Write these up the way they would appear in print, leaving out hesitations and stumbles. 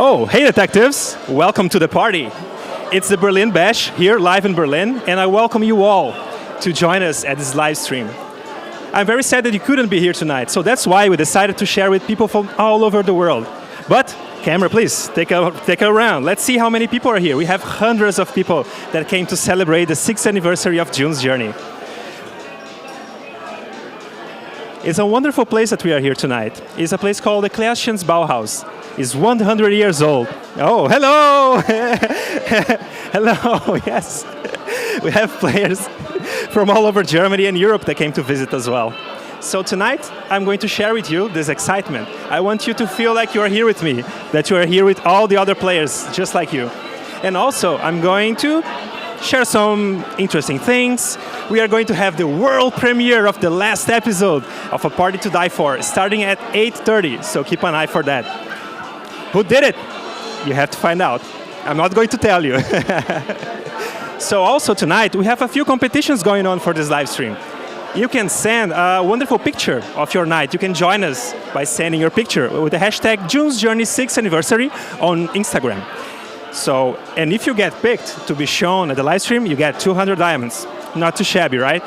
Oh, hey detectives! Welcome to the party. It's the Berlin Bash here live in Berlin, and I welcome you all to join us at this live stream. I'm very sad that you couldn't be here tonight, so that's why we decided to share with people from all over the world. But camera, please, take a round. Let's see how many people are here. We have hundreds of people that came to celebrate the 6th anniversary of June's journey. It's a wonderful place that we are here tonight. It's a place called the Classians Bauhaus. It's 100 years old. Oh, hello! Hello, yes. We have players from all over Germany and Europe that came to visit as well. So tonight, I'm going to share with you this excitement. I want you to feel like you are here with me, that you are here with all the other players, just like you. And also, I'm going to share some interesting things. We are going to have the world premiere of the last episode of A Party to Die For, starting at 8:30, so keep an eye for that. Who did it? You have to find out. I'm not going to tell you. So also tonight, we have a few competitions going on for this live stream. You can send a wonderful picture of your night. You can join us by sending your picture with the hashtag June's Journey 6th Anniversary on Instagram. So, and if you get picked to be shown at the live stream, you get 200 diamonds. Not too shabby, right?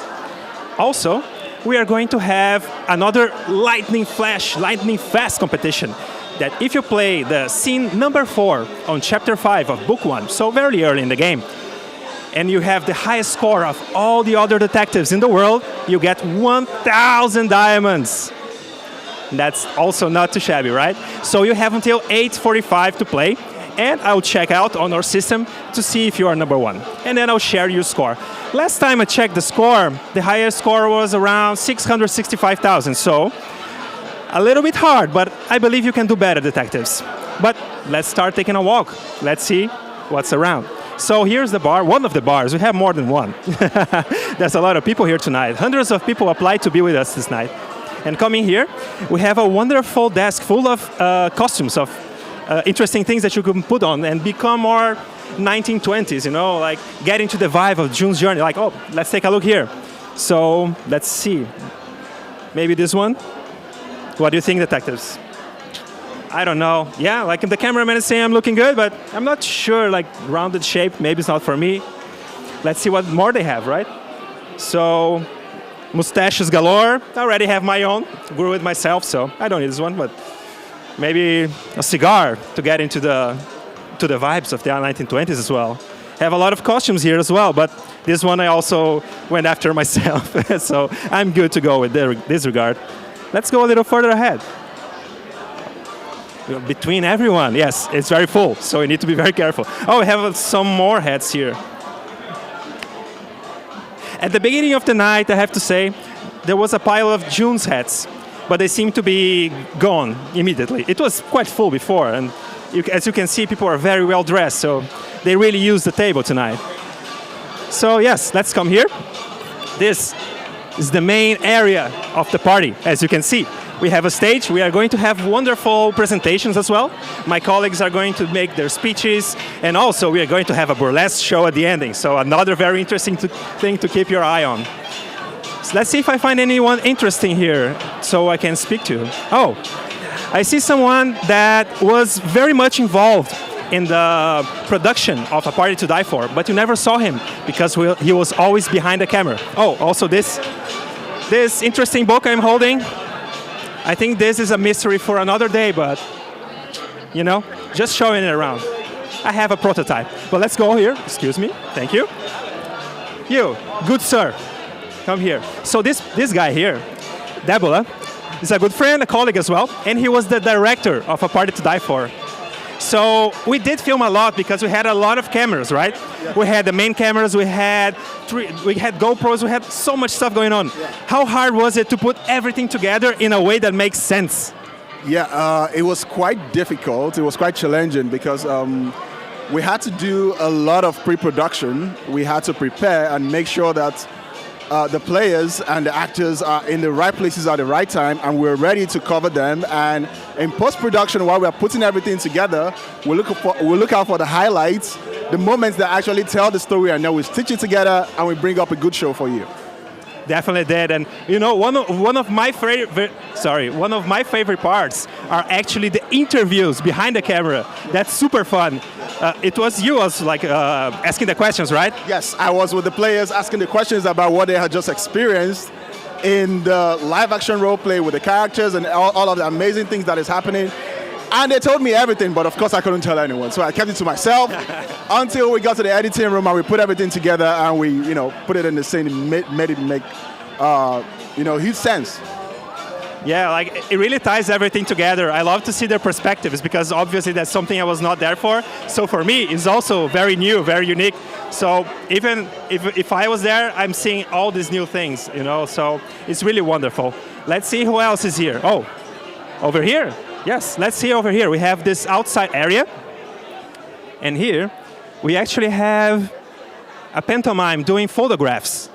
Also, we are going to have another lightning fast competition. That if you play the scene number 4 on chapter 5 of book 1, so very early in the game, and you have the highest score of all the other detectives in the world, you get 1,000 diamonds. That's also not too shabby, right? So you have until 8:45 to play, and I'll check out on our system to see if you are number 1. And then I'll share your score. Last time I checked the score, the highest score was around 665,000, so a little bit hard, but I believe you can do better, detectives. But let's start taking a walk. Let's see what's around. So here's the bar, one of the bars. We have more than one. There's a lot of people here tonight. Hundreds of people applied to be with us this night. And coming here, we have a wonderful desk full of costumes, of interesting things that you can put on and become more 1920s, you know, like get into the vibe of June's journey. Like, oh, let's take a look here. So let's see. Maybe this one? What do you think, detectives? I don't know. Yeah, like the cameraman is saying I'm looking good, but I'm not sure, like rounded shape, maybe it's not for me. Let's see what more they have, right? So, mustaches galore. I already have my own. Grew it myself, so I don't need this one, but maybe a cigar to get into the vibes of the 1920s as well. Have a lot of costumes here as well, but this one I also went after myself, so I'm good to go with this regard. Let's go a little further ahead. Between everyone, yes, it's very full, so we need to be very careful. Oh, we have some more hats here. At the beginning of the night, I have to say, there was a pile of June's hats, but they seem to be gone immediately. It was quite full before, and as you can see, people are very well dressed, so they really used the table tonight. So yes, let's come here. This is the main area of the party, as you can see. We have a stage. We are going to have wonderful presentations as well. My colleagues are going to make their speeches, and also we are going to have a burlesque show at the ending. So another very interesting thing to keep your eye on. So let's see if I find anyone interesting here so I can speak to. Oh, I see someone that was very much involved in the production of A Party to Die For, but you never saw him because he was always behind the camera. Oh, also this interesting book I'm holding. I think this is a mystery for another day, but, you know, just showing it around. I have a prototype. But let's go here. Excuse me. Thank you. You, good sir, come here. So this guy here, Debola, is a good friend, a colleague as well, and he was the director of A Party to Die For. So we did film a lot because we had a lot of cameras, right? Yeah. We had the main cameras, we had GoPros, we had so much stuff going on. Yeah. How hard was it to put everything together in a way that makes sense? Yeah, it was quite difficult. It was quite challenging because we had to do a lot of pre-production. We had to prepare and make sure that the players and the actors are in the right places at the right time, and we're ready to cover them. And in post-production, while we're putting everything together, we'll look out for the highlights, the moments that actually tell the story, and then we stitch it together and we bring up a good show for you. Definitely did. And you know, one of my favorite parts are actually the interviews behind the camera. That's super fun. It was you was like asking the questions, right? Yes, I was with the players asking the questions about what they had just experienced in the live action role play with the characters and all of the amazing things that is happening. And they told me everything, but of course I couldn't tell anyone. So I kept it to myself until we got to the editing room and we put everything together and we, you know, put it in the scene and made it make, you know, huge sense. Yeah, like it really ties everything together. I love to see their perspectives because obviously that's something I was not there for. So for me, it's also very new, very unique. So even if I was there, I'm seeing all these new things, you know, so it's really wonderful. Let's see who else is here. Oh, over here. Yes, let's see over here. We have this outside area. And here, we actually have a pantomime doing photographs.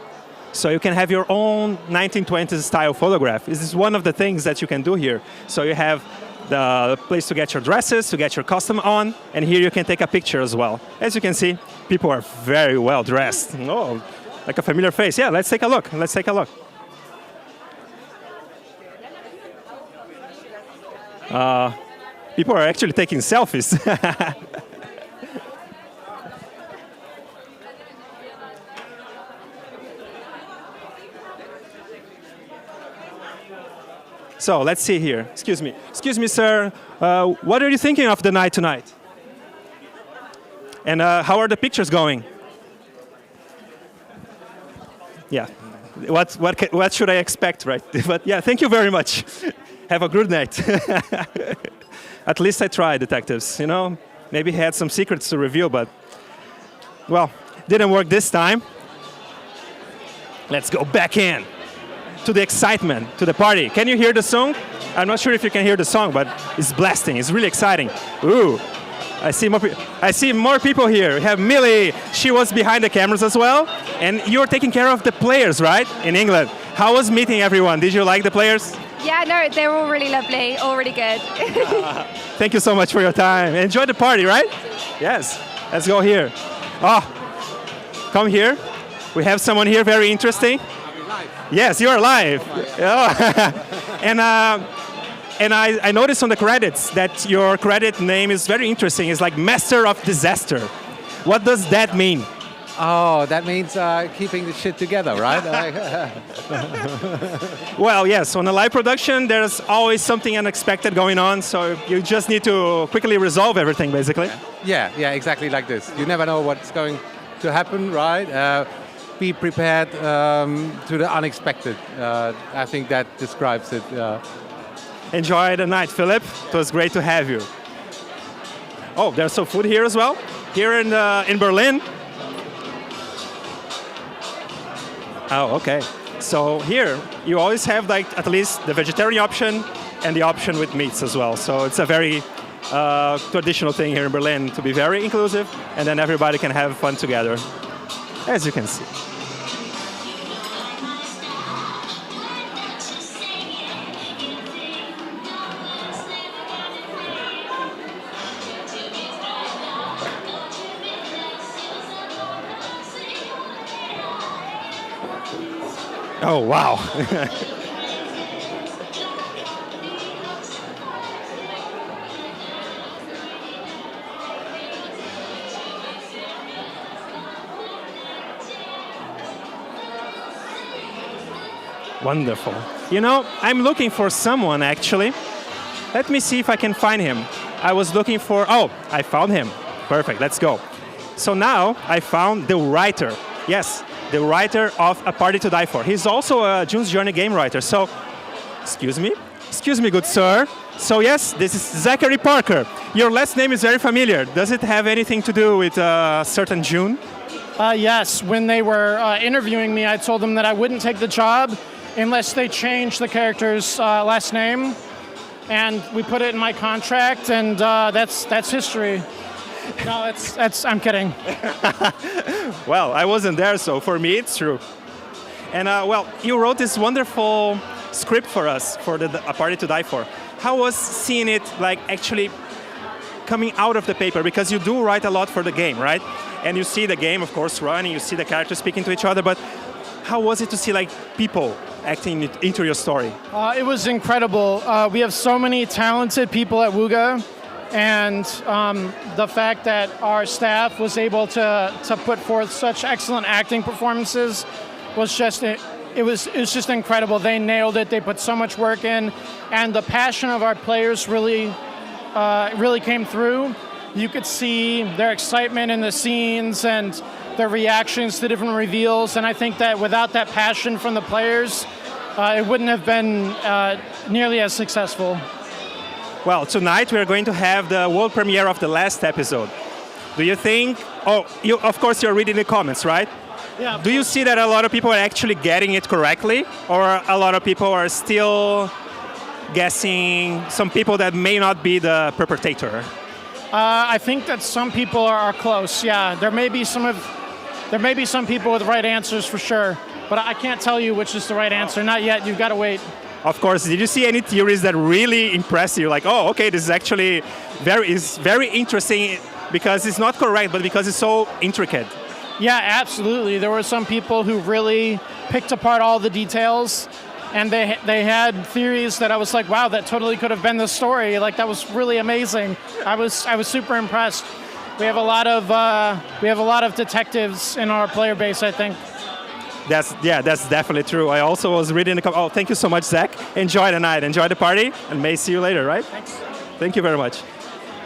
So you can have your own 1920s style photograph. This is one of the things that you can do here. So you have the place to get your dresses, to get your costume on, and here you can take a picture as well. As you can see, people are very well dressed. Oh, like a familiar face. Yeah, let's take a look. Let's take a look. People are actually taking selfies. So let's see here. Excuse me, sir. What are you thinking of the night tonight? And how are the pictures going? Yeah. What should I expect, right? But yeah, thank you very much. Have a good night. At least I tried, detectives. You know, maybe he had some secrets to reveal, but well, didn't work this time. Let's go back in to the excitement, to the party. Can you hear the song? I'm not sure if you can hear the song, but it's blasting. It's really exciting. Ooh, I see more people here. We have Millie. She was behind the cameras as well. And you're taking care of the players, right, in England. How was meeting everyone? Did you like the players? Yeah, no, they're all really lovely, all really good. Thank you so much for your time. Enjoy the party, right? Yes. Let's go here. Oh, come here. We have someone here very interesting. Yes, you're live. Oh. And I noticed on the credits that your credit name is very interesting. It's like Master of Disaster. What does that mean? Oh, that means keeping the shit together, right? Well, yes, on a live production, there's always something unexpected going on, so you just need to quickly resolve everything, basically. Yeah, exactly like this. You never know what's going to happen, right? Be prepared to the unexpected. I think that describes it. Enjoy the night, Philip. It was great to have you. Oh, there's some food here as well. Here in Berlin. Oh, okay. So here, you always have like at least the vegetarian option and the option with meats as well. So it's a very traditional thing here in Berlin to be very inclusive, and then everybody can have fun together, as you can see. Oh, wow. Wonderful. You know, I'm looking for someone, actually. Let me see if I can find him. I was looking for... Oh, I found him. Perfect, let's go. So now I found the writer. Yes, the writer of A Party to Die For. He's also a June's Journey game writer. So, excuse me, good sir. So yes, this is Zachary Parker. Your last name is very familiar. Does it have anything to do with a certain June? Yes, when they were interviewing me, I told them that I wouldn't take the job unless they changed the character's last name. And we put it in my contract, and that's history. No, I'm kidding. Well, I wasn't there, so for me it's true. And well, you wrote this wonderful script for us for A Party to Die For. How was seeing it like actually coming out of the paper? Because you do write a lot for the game, right? And you see the game, of course, running, you see the characters speaking to each other, but how was it to see like people acting into your story? It was incredible. We have so many talented people at Wooga, and the fact that our staff was able to put forth such excellent acting performances was just it was just incredible. They nailed it. They put so much work in, and the passion of our players really came through. You could see their excitement in the scenes and their reactions to different reveals, and I think that without that passion from the players, it wouldn't have been nearly as successful. Well, tonight we are going to have the world premiere of the last episode. Do you think? Oh, of course you're reading the comments, right? Yeah. Do you see that a lot of people are actually getting it correctly, or a lot of people are still guessing? Some people that may not be the perpetrator. I think that some people are close. Yeah, there may be some people with the right answers for sure, but I can't tell you which is the right answer. Not yet. You've got to wait. Of course. Did you see any theories that really impress you? Like, oh, okay, this is actually very interesting because it's not correct, but because it's so intricate. Yeah, absolutely. There were some people who really picked apart all the details, and they had theories that I was like, wow, that totally could have been the story. Like, that was really amazing. I was super impressed. We have a lot of detectives in our player base, I think. That's definitely true. I also was reading the oh, thank you so much, Zach. Enjoy the night, enjoy the party, and may see you later, right? Thanks. Thank you very much.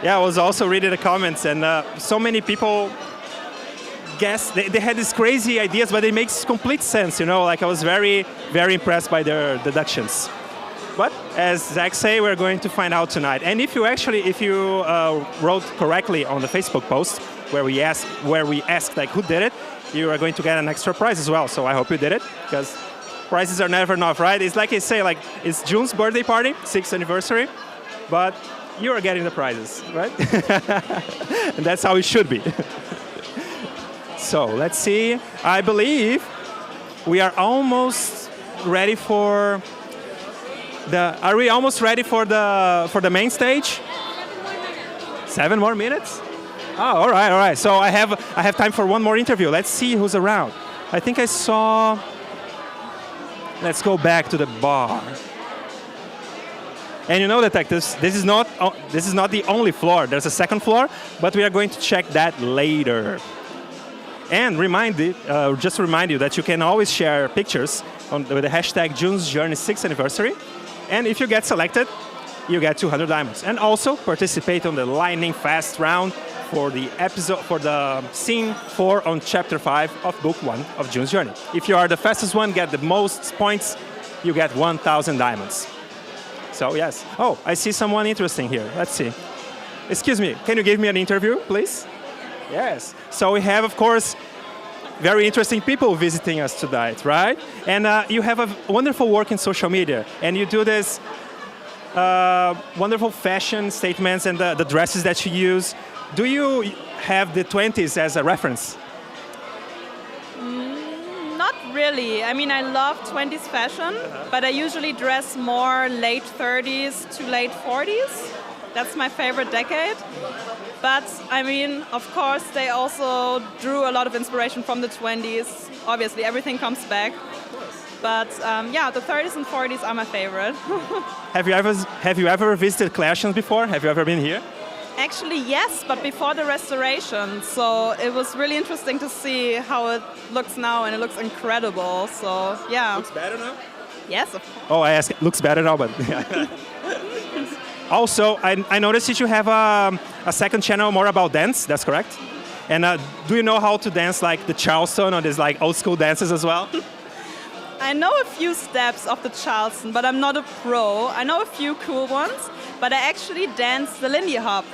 Yeah, I was also reading the comments, and so many people guess they had these crazy ideas, but it makes complete sense, you know. Like, I was very impressed by their deductions. But as Zach say, we're going to find out tonight. And if you wrote correctly on the Facebook post where we asked like who did it, you are going to get an extra prize as well. So I hope you did it, because prizes are never enough, right? It's like I say, like, it's June's birthday party, 6th anniversary, but you are getting the prizes, right? And that's how it should be. So let's see. I believe we are almost ready for the. Are we almost ready for the main stage? 7 more minutes? Oh, all right. So I have time for one more interview. Let's see who's around. I think I saw. Let's go back to the bar. And you know, detectives, this is not the only floor. There's a second floor, but we are going to check that later. And just remind you that you can always share pictures with the hashtag June's Journey 6th anniversary. And if you get selected, you get 200 diamonds. And also participate on the lightning fast round for the scene 4 on chapter 5 of book 1 of June's Journey. If you are the fastest one, get the most points, you get 1,000 diamonds. So yes. Oh, I see someone interesting here. Let's see. Excuse me, can you give me an interview, please? Yes. So we have, of course, very interesting people visiting us tonight, right? And you have a wonderful work in social media, and you do this wonderful fashion statements and the dresses that you use. Do you have the 20s as a reference? Not really. I mean, I love 20s fashion, but I usually dress more late 30s to late 40s. That's my favorite decade. But, I mean, of course, they also drew a lot of inspiration from the 20s. Obviously, everything comes back. But, yeah, the 30s and 40s are my favorite. Have you ever visited Clashons before? Have you ever been here? Actually, yes, but before the restoration. So it was really interesting to see how it looks now, and it looks incredible. So, yeah. Looks better now? Yes, of course. Oh, I asked, looks better now, but... Also, I noticed that you have a second channel more about dance, that's correct? And do you know how to dance like the Charleston or these like old school dances as well? I know a few steps of the Charleston, but I'm not a pro. I know a few cool ones, but I actually danced the Lindy Hop,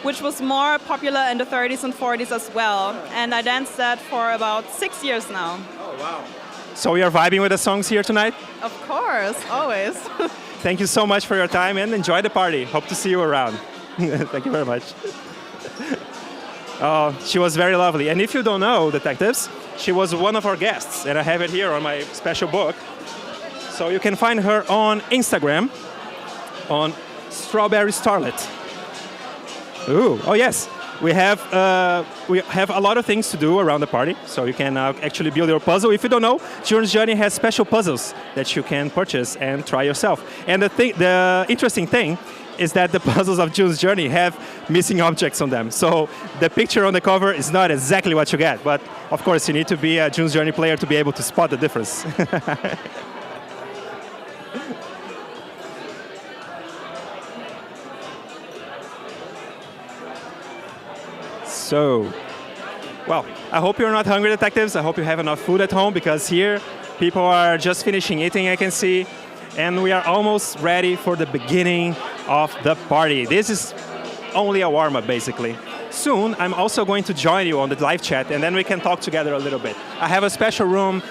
which was more popular in the 30s and 40s as well. And I danced that for about 6 years now. Oh, wow. So we are vibing with the songs here tonight? Of course, always. Thank you so much for your time and enjoy the party. Hope to see you around. Thank you very much. She was very lovely. And if you don't know, detectives, she was one of our guests, and I have it here on my special book. So you can find her on Instagram, on Strawberry Starlet. Ooh, oh yes. we have a lot of things to do around the party, so you can actually build your puzzle. If you don't know, June's Journey has special puzzles that you can purchase and try yourself. And the interesting thing is that the puzzles of June's Journey have missing objects on them. So the picture on the cover is not exactly what you get, but of course you need to be a June's Journey player to be able to spot the difference. So, well, I hope you're not hungry, detectives. I hope you have enough food at home, because here people are just finishing eating, I can see. And we are almost ready for the beginning of the party. This is only a warm-up, basically. Soon, I'm also going to join you on the live chat, and then we can talk together a little bit. I have a special room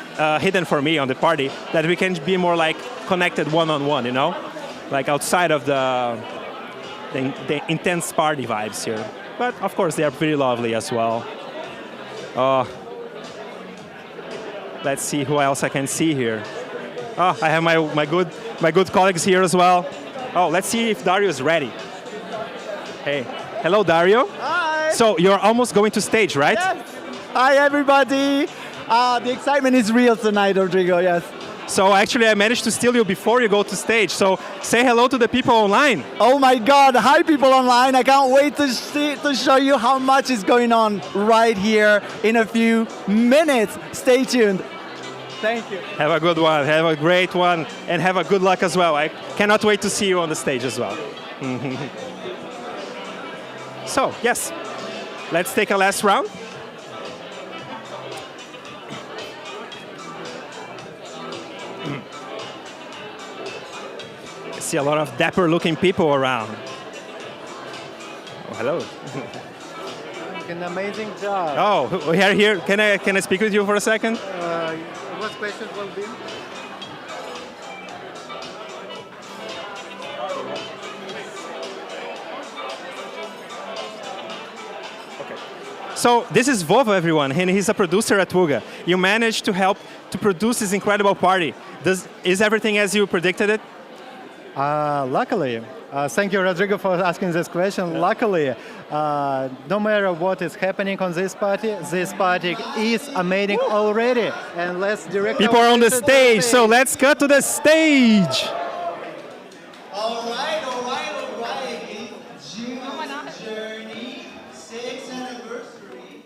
hidden for me on the party that we can be more like connected one-on-one, you know? Like outside of the intense party vibes here. But of course, they are pretty lovely as well. Let's see who else I can see here. Oh, I have my good colleagues here as well. Oh, let's see if Dario is ready. Hey, hello, Dario. Hi. So you're almost going to stage, right? Yes. Hi, everybody. The excitement is real tonight, Rodrigo. Yes. So actually, I managed to steal you before you go to stage. So say hello to the people online. Oh my God! Hi, people online. I can't wait to show you how much is going on right here in a few minutes. Stay tuned. Thank you. Have a good one. Have a great one. And have a good luck as well. I cannot wait to see you on the stage as well. So, yes. Let's take a last round. I see a lot of dapper-looking people around. Oh, hello. An amazing job. Oh, we are here. Can I speak with you for a second? What questions will be? Okay. So this is Vovo, everyone, and he's a producer at Wuga. You managed to help to produce this incredible party. Is everything as you predicted it? Luckily, thank you, Rodrigo, for asking this question. Luckily, no matter what is happening on this party is amazing already. And let's direct people are on the stage, so let's cut to the stage. All right. June's Journey 6th anniversary.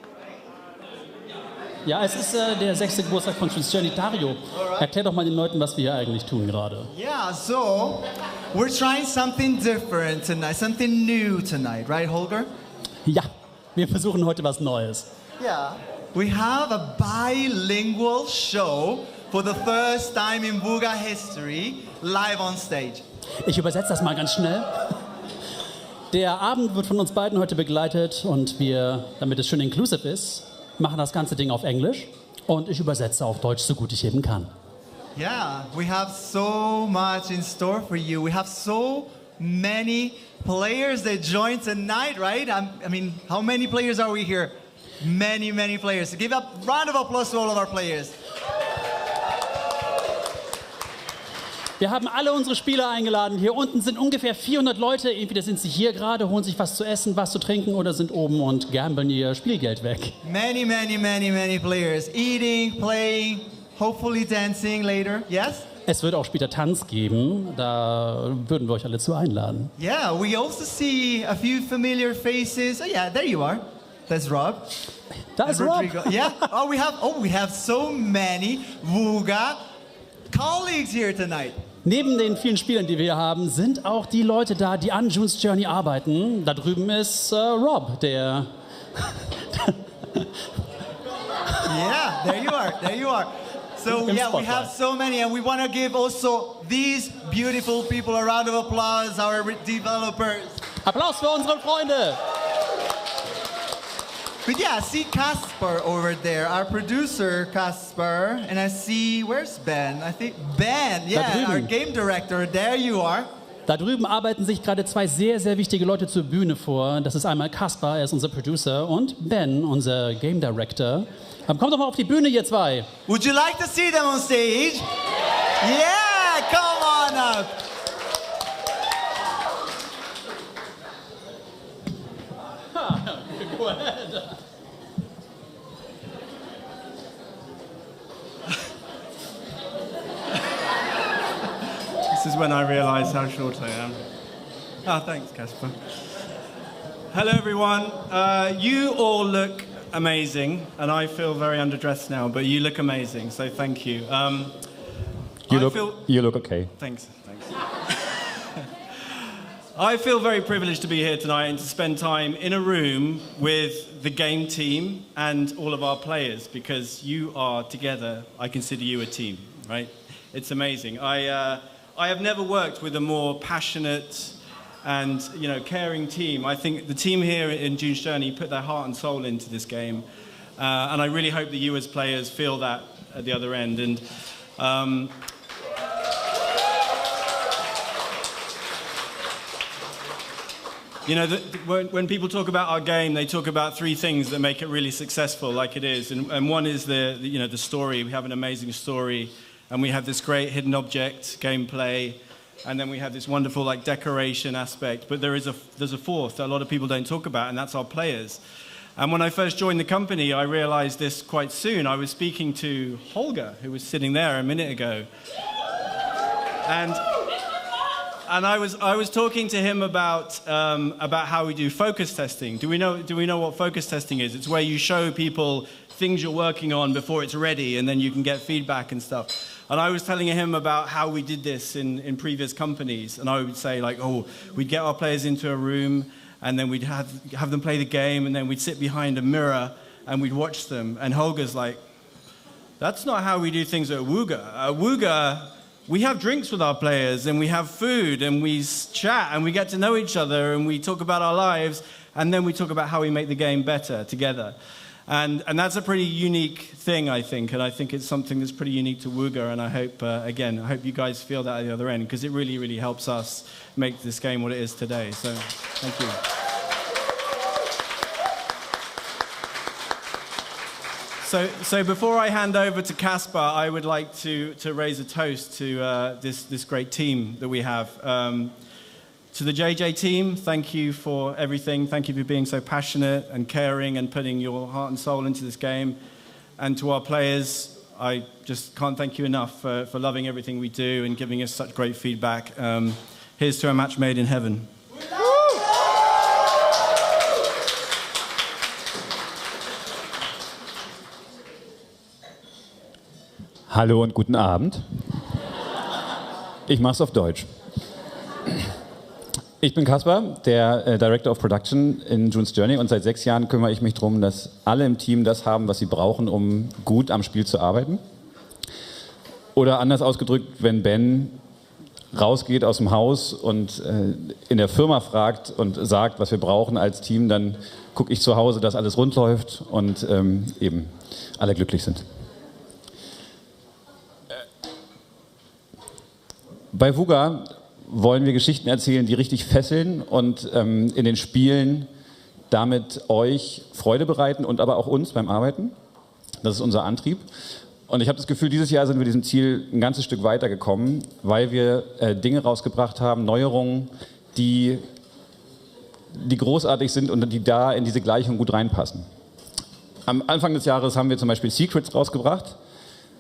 Ja, es ist der 6. Geburtstag von June's Journey. Dario, erklär doch mal den Leuten, was wir hier eigentlich tun gerade. Yeah, so we're trying something different tonight, something new tonight, right, Holger? Ja, wir versuchen heute was Neues. Yeah. We have a bilingual show for the first time in Wuga history, live on stage. Ich übersetze das mal ganz schnell. Der Abend wird von uns beiden heute begleitet und wir, damit es schön inclusive ist, machen das ganze Ding auf Englisch und ich übersetze auf Deutsch, so gut ich eben kann. Yeah, we have so much in store for you. We have so many players that join tonight, right? I mean, how many players are we here? Many, many players. So give a round of applause to all of our players. Wir haben alle unsere Spieler eingeladen. Hier unten sind ungefähr 400 Leute. Entweder sind sie hier gerade, holen sich was zu essen, was zu trinken oder sind oben und gambeln ihr Spielgeld weg. Many, many, many, many players. Eating, playing, hopefully dancing later. Yes? Es wird auch später Tanz geben. Da würden wir euch alle zu einladen. Yeah, we also see a few familiar faces. Oh yeah, there you are. That's Rob. Da ist Rob. Yeah. We have so many Wuga colleagues here tonight. Neben den vielen Spielern, die wir hier haben, sind auch die Leute da, die an June's Journey arbeiten. Da drüben ist Rob, der... Yeah, there you are. So yeah, we have so many, and we want to give also these beautiful people a round of applause, our developers. Applaus für unsere Freunde! But yeah, I see Casper over there, our producer Casper, and I see, where's Ben? I think Ben, yeah, our game director, there you are. Da drüben arbeiten sich gerade zwei sehr, sehr wichtige Leute zur Bühne vor. Das ist einmal Kaspar, er ist unser Producer, und Ben, unser Game Director. Kommt doch mal auf die Bühne, ihr zwei. Would you like to see them on stage? Yeah, come on up. This is when I realise how short I am. Ah, thanks, Casper. Hello, everyone. You all look amazing, and I feel very underdressed now, but you look amazing, so thank you. You look okay. Thanks. I feel very privileged to be here tonight and to spend time in a room with the game team and all of our players, because you are together. I consider you a team, right? It's amazing. I have never worked with a more passionate and caring team. I think the team here in June's Journey put their heart and soul into this game, and I really hope that you as players feel that at the other end. And when people talk about our game, they talk about three things that make it really successful, like it is. And one is the story. We have an amazing story, and we have this great hidden object gameplay, and then we have this wonderful decoration aspect. But there's a fourth that a lot of people don't talk about, and that's our players. And when I first joined the company, I realized this quite soon. I was speaking to Holger, who was sitting there a minute ago, and I was talking to him about how we do focus testing. Do we know what focus testing is? It's where you show people things you're working on before it's ready, and then you can get feedback and stuff. And I was telling him about how we did this in previous companies, and I would say we'd get our players into a room, and then we'd have them play the game, and then we'd sit behind a mirror and we'd watch them. And Holger's like, that's not how we do things at Wooga. At Wooga, we have drinks with our players, and we have food, and we chat, and we get to know each other, and we talk about our lives, and then we talk about how we make the game better together. And that's a pretty unique thing, I think, and I think it's something that's pretty unique to Wooga, and I hope, I hope you guys feel that at the other end, because it really, really helps us make this game what it is today. So, thank you. So before I hand over to Casper, I would like to raise a toast to this great team that we have. To the JJ team, thank you for everything. Thank you for being so passionate and caring and putting your heart and soul into this game. And to our players, I just can't thank you enough for loving everything we do and giving us such great feedback. Here's to a match made in heaven. Hallo und guten Abend. Ich mach's auf Deutsch. Ich bin Caspar, der Director of Production in June's Journey, und seit 6 Jahren kümmere ich mich darum, dass alle im Team das haben, was sie brauchen, um gut am Spiel zu arbeiten. Oder anders ausgedrückt, wenn Ben rausgeht aus dem Haus und in der Firma fragt und sagt, was wir brauchen als Team, dann gucke ich zu Hause, dass alles rund läuft und eben alle glücklich sind. Bei Wooga wollen wir Geschichten erzählen, die richtig fesseln und in den Spielen damit euch Freude bereiten und aber auch uns beim Arbeiten. Das ist unser Antrieb. Und ich habe das Gefühl, dieses Jahr sind wir diesem Ziel ein ganzes Stück weiter gekommen, weil wir Dinge rausgebracht haben, Neuerungen, die großartig sind und die da in diese Gleichung gut reinpassen. Am Anfang des Jahres haben wir zum Beispiel Secrets rausgebracht.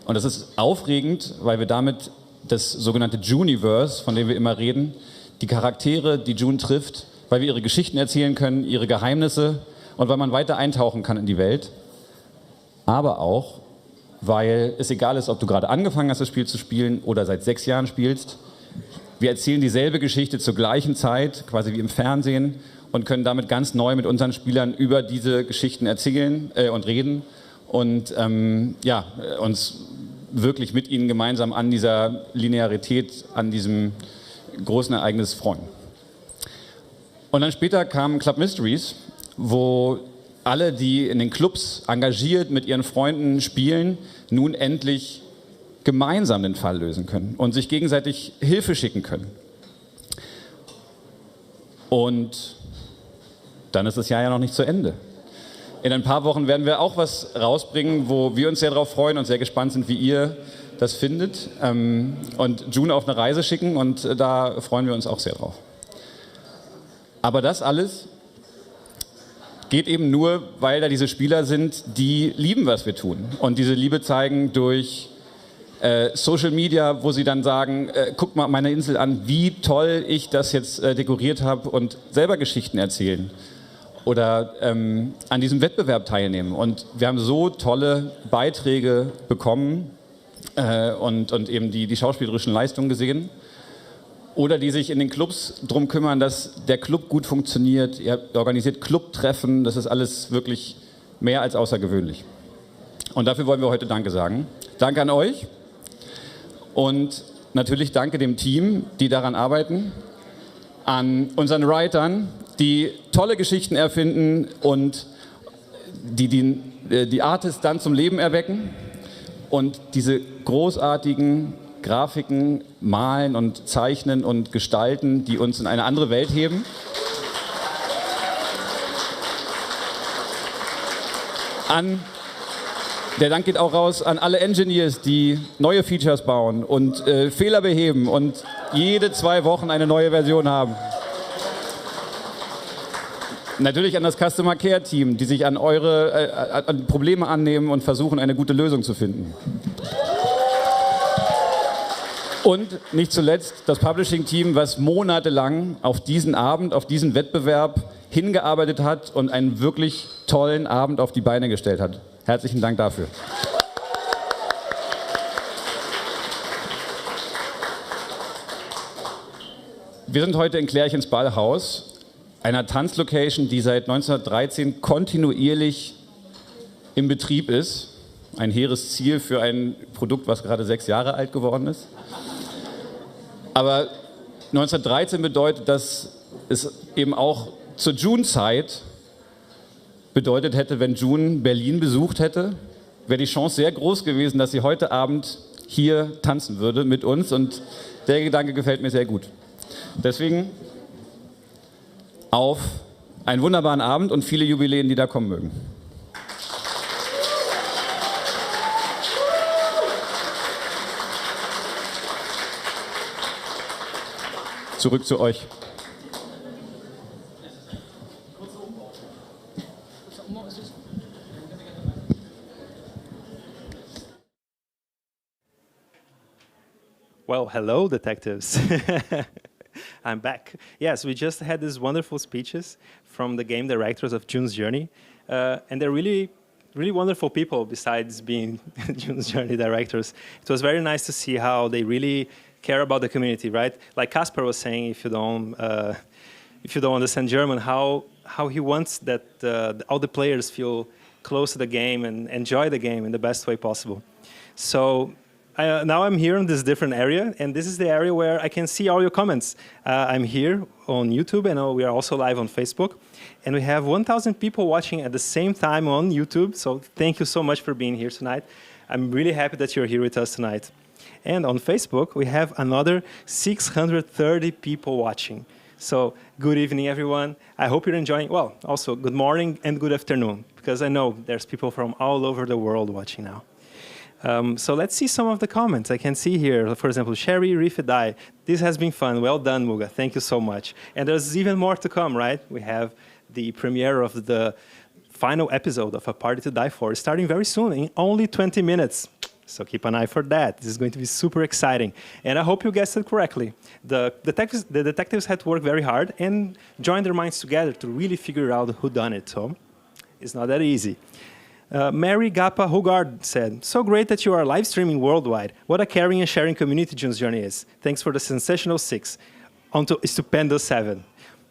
Und das ist aufregend, weil wir damit das sogenannte Juniverse, von dem wir immer reden, die Charaktere, die June trifft, weil wir ihre Geschichten erzählen können, ihre Geheimnisse und weil man weiter eintauchen kann in die Welt. Aber auch, weil es egal ist, ob du gerade angefangen hast, das Spiel zu spielen oder seit 6 Jahren spielst. Wir erzählen dieselbe Geschichte zur gleichen Zeit, quasi wie im Fernsehen, und können damit ganz neu mit unseren Spielern über diese Geschichten erzählen und reden und uns wirklich mit ihnen gemeinsam an dieser Linearität, an diesem großen Ereignis freuen. Und dann später kamen Club Mysteries, wo alle, die in den Clubs engagiert mit ihren Freunden spielen, nun endlich gemeinsam den Fall lösen können und sich gegenseitig Hilfe schicken können. Und dann ist das Jahr ja noch nicht zu Ende. In ein paar Wochen werden wir auch was rausbringen, wo wir uns sehr darauf freuen und sehr gespannt sind, wie ihr das findet. Und June auf eine Reise schicken, und da freuen wir uns auch sehr drauf. Aber das alles geht eben nur, weil da diese Spieler sind, die lieben, was wir tun. Und diese Liebe zeigen durch Social Media, wo sie dann sagen, guck mal meine Insel an, wie toll ich das jetzt dekoriert habe und selber Geschichten erzählen. Oder an diesem Wettbewerb teilnehmen. Und wir haben so tolle Beiträge bekommen und eben die schauspielerischen Leistungen gesehen. Oder die sich in den Clubs darum kümmern, dass der Club gut funktioniert. Ihr organisiert Clubtreffen, das ist alles wirklich mehr als außergewöhnlich. Und dafür wollen wir heute Danke sagen. Danke an euch und natürlich danke dem Team, die daran arbeiten, an unseren Writern, die tolle Geschichten erfinden und die Artists dann zum Leben erwecken und diese großartigen Grafiken malen und zeichnen und gestalten, die uns in eine andere Welt heben. Der Dank geht auch raus an alle Engineers, die neue Features bauen und Fehler beheben und jede 2 Wochen eine neue Version haben. Natürlich an das Customer Care Team, die sich an an Probleme annehmen und versuchen, eine gute Lösung zu finden. Und nicht zuletzt das Publishing-Team, was monatelang auf diesen Abend, auf diesen Wettbewerb hingearbeitet hat und einen wirklich tollen Abend auf die Beine gestellt hat. Herzlichen Dank dafür. Wir sind heute in Klärchens Ballhaus, einer Tanzlocation, die seit 1913 kontinuierlich im Betrieb ist. Ein hehres Ziel für ein Produkt, was gerade 6 Jahre alt geworden ist. Aber 1913 bedeutet, dass es eben auch zur June-Zeit bedeutet hätte, wenn June Berlin besucht hätte, wäre die Chance sehr groß gewesen, dass sie heute Abend hier tanzen würde mit uns. Und der Gedanke gefällt mir sehr gut. Deswegen auf einen wunderbaren Abend und viele Jubiläen, die da kommen mögen. Zurück zu euch. Well, hello, detectives. I'm back. Yes, we just had these wonderful speeches from the game directors of June's Journey. And they're really wonderful people besides being June's Journey directors. It was very nice to see how they really care about the community, right? Like Kasper was saying, if you don't understand German, how he wants that all the players feel close to the game and enjoy the game in the best way possible. So now I'm here in this different area, and this is the area where I can see all your comments. I'm here on YouTube, and we are also live on Facebook. And we have 1,000 people watching at the same time on YouTube, so thank you so much for being here tonight. I'm really happy that you're here with us tonight. And on Facebook, we have another 630 people watching. So good evening, everyone. I hope you're enjoying, well, also good morning and good afternoon, because I know there's people from all over the world watching now. So let's see some of the comments. I can see here, for example, Sherry Rifedai. This has been fun. Well done, Muga. Thank you so much. And there's even more to come, right? We have the premiere of the final episode of A Party to Die For, starting very soon, in only 20 minutes. So keep an eye for that. This is going to be super exciting. And I hope you guessed it correctly. The detectives had to work very hard and join their minds together to really figure out who done it. So it's not that easy. Mary Gappa Hogard said, "So great that you are live streaming worldwide. What a caring and sharing community June's Journey is. Thanks for the sensational 6. On to stupendous 7.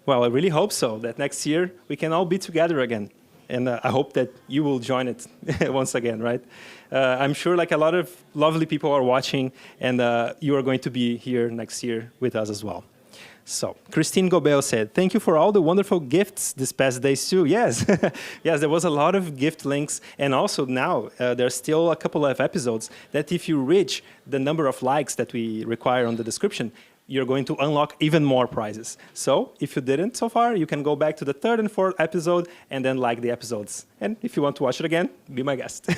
Well, I really hope so, that next year we can all be together again. And I hope that you will join it once again, right? I'm sure like a lot of lovely people are watching, and you are going to be here next year with us as well." So, Christine Gobel said, "Thank you for all the wonderful gifts this past days too." Yes, yes, there was a lot of gift links. And also now, there's still a couple of episodes that if you reach the number of likes that we require on the description, you're going to unlock even more prizes. So if you didn't so far, you can go back to the 3rd and 4th episode and then like the episodes. And if you want to watch it again, be my guest.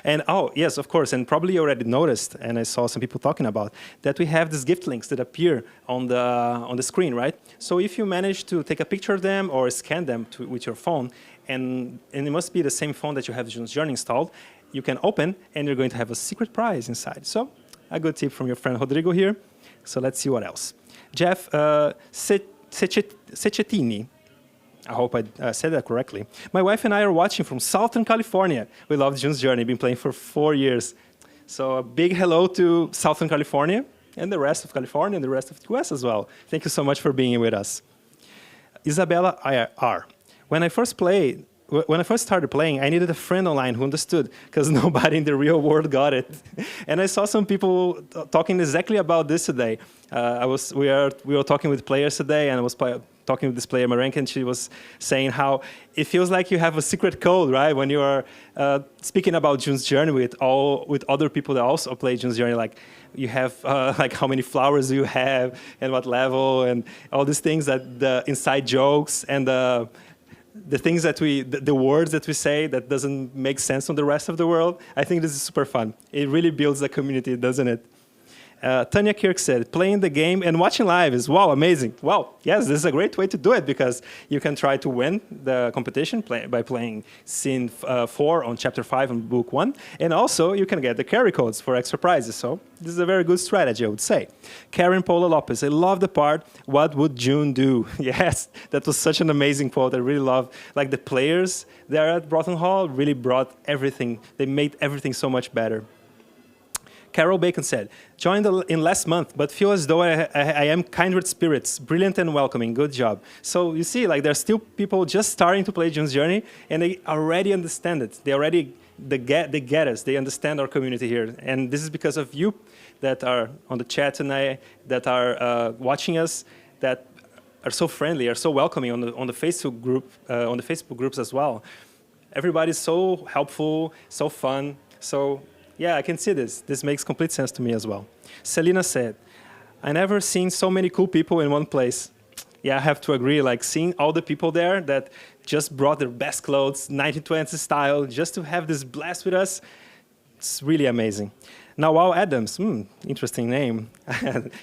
And oh, yes, of course, and probably you already noticed, and I saw some people talking about, that we have these gift links that appear on the screen, right? So if you manage to take a picture of them or scan them with your phone, and it must be the same phone that you have June's Journey installed, you can open, and you're going to have a secret prize inside. So a good tip from your friend Rodrigo here. So let's see what else. Jeff Cecchettini. I hope I said that correctly. My wife and I are watching from Southern California. We love June's Journey, been playing for 4 years. So a big hello to Southern California and the rest of California and the rest of the US as well. Thank you so much for being with us. Isabella R. When I first started playing, I needed a friend online who understood, because nobody in the real world got it. And I saw some people talking exactly about this today. We were talking with players today, and I was talking with this player, Marenka, and she was saying how it feels like you have a secret code, right? When you are speaking about June's Journey with other people that also play June's Journey, like you have like how many flowers do you have and what level and all these things, that the inside jokes and the things that the words that we say that doesn't make sense on the rest of the world. I think this is super fun. It really builds a community, doesn't it? Tanya Kirk said, playing the game and watching live is, wow, amazing. Well, yes, this is a great way to do it, because you can try to win the competition by playing scene 4 on chapter 5 on book 1, and also you can get the carry codes for extra prizes. So this is a very good strategy, I would say. Karen Paula Lopez, I love the part, what would June do? Yes, that was such an amazing quote. I really love, like the players there at Broughton Hall really brought everything. They made everything so much better. Carol Bacon said, joined in last month, but feel as though I am kindred spirits, brilliant and welcoming, good job. So you see, like there's still people just starting to play June's Journey, and they already understand it. They get us, they understand our community here. And this is because of you that are on the chat tonight, that are watching us, that are so friendly, are so welcoming on the Facebook group, on the Facebook groups as well. Everybody's so helpful, so fun, so yeah, I can see this. This makes complete sense to me as well. Selena said, I never seen so many cool people in one place. Yeah, I have to agree, like seeing all the people there that just brought their best clothes, 1920s style, just to have this blast with us, it's really amazing. Nawal Adams, interesting name.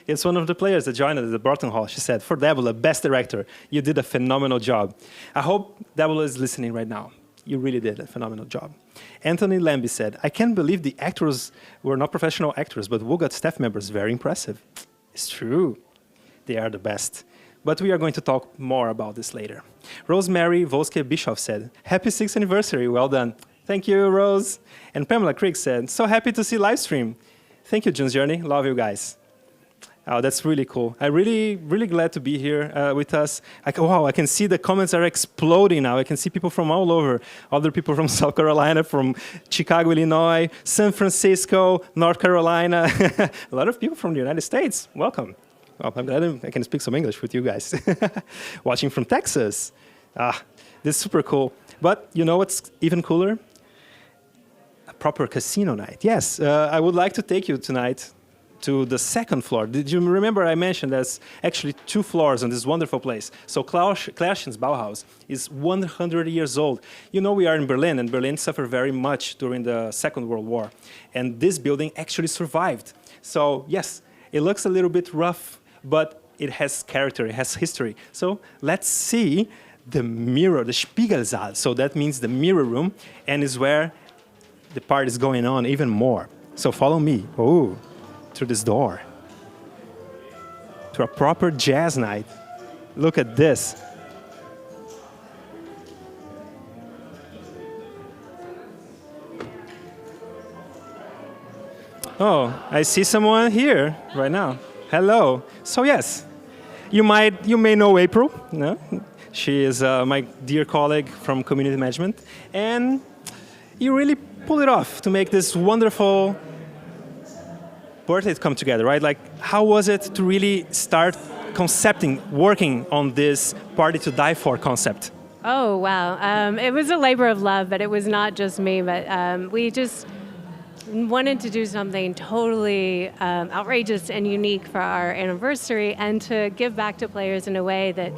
It's one of the players that joined at the Broughton Hall. She said, for Debola, best director, you did a phenomenal job. I hope Debola is listening right now. You really did a phenomenal job. Anthony Lambie said, I can't believe the actors were not professional actors, but WUGOT staff members, very impressive. It's true. They are the best. But we are going to talk more about this later. Rosemary Volske Bischoff said, happy 6th anniversary, well done. Thank you, Rose. And Pamela Crick said, so happy to see live stream. Thank you, June's Journey. Love you guys. Oh, that's really cool. I'm really glad to be here with us. Wow, I can see the comments are exploding now. I can see people from all over. Other people from South Carolina, from Chicago, Illinois, San Francisco, North Carolina. A lot of people from the United States. Welcome. Well, I'm glad I can speak some English with you guys. Watching from Texas. This is super cool. But you know what's even cooler? A proper casino night. Yes, I would like to take you tonight to the 2nd floor. Did you remember I mentioned there's actually 2 floors on this wonderful place? So Klärchen's Bauhaus is 100 years old. You know we are in Berlin, and Berlin suffered very much during the Second World War. And this building actually survived. So yes, it looks a little bit rough, but it has character, it has history. So let's see the mirror, the Spiegelsaal. So that means the mirror room, and is where the part is going on even more. So follow me. Oh. Through this door to a proper jazz night. Look at this. Oh, I see someone here right now. Hello. So yes, you may know April. No? She is my dear colleague from community management, and you really pull it off to make this wonderful birthday come together, right? Like, how was it to really start working on this Party to Die For concept? Oh, wow. It was a labor of love, but it was not just me, but wanted to do something totally outrageous and unique for our anniversary and to give back to players in a way that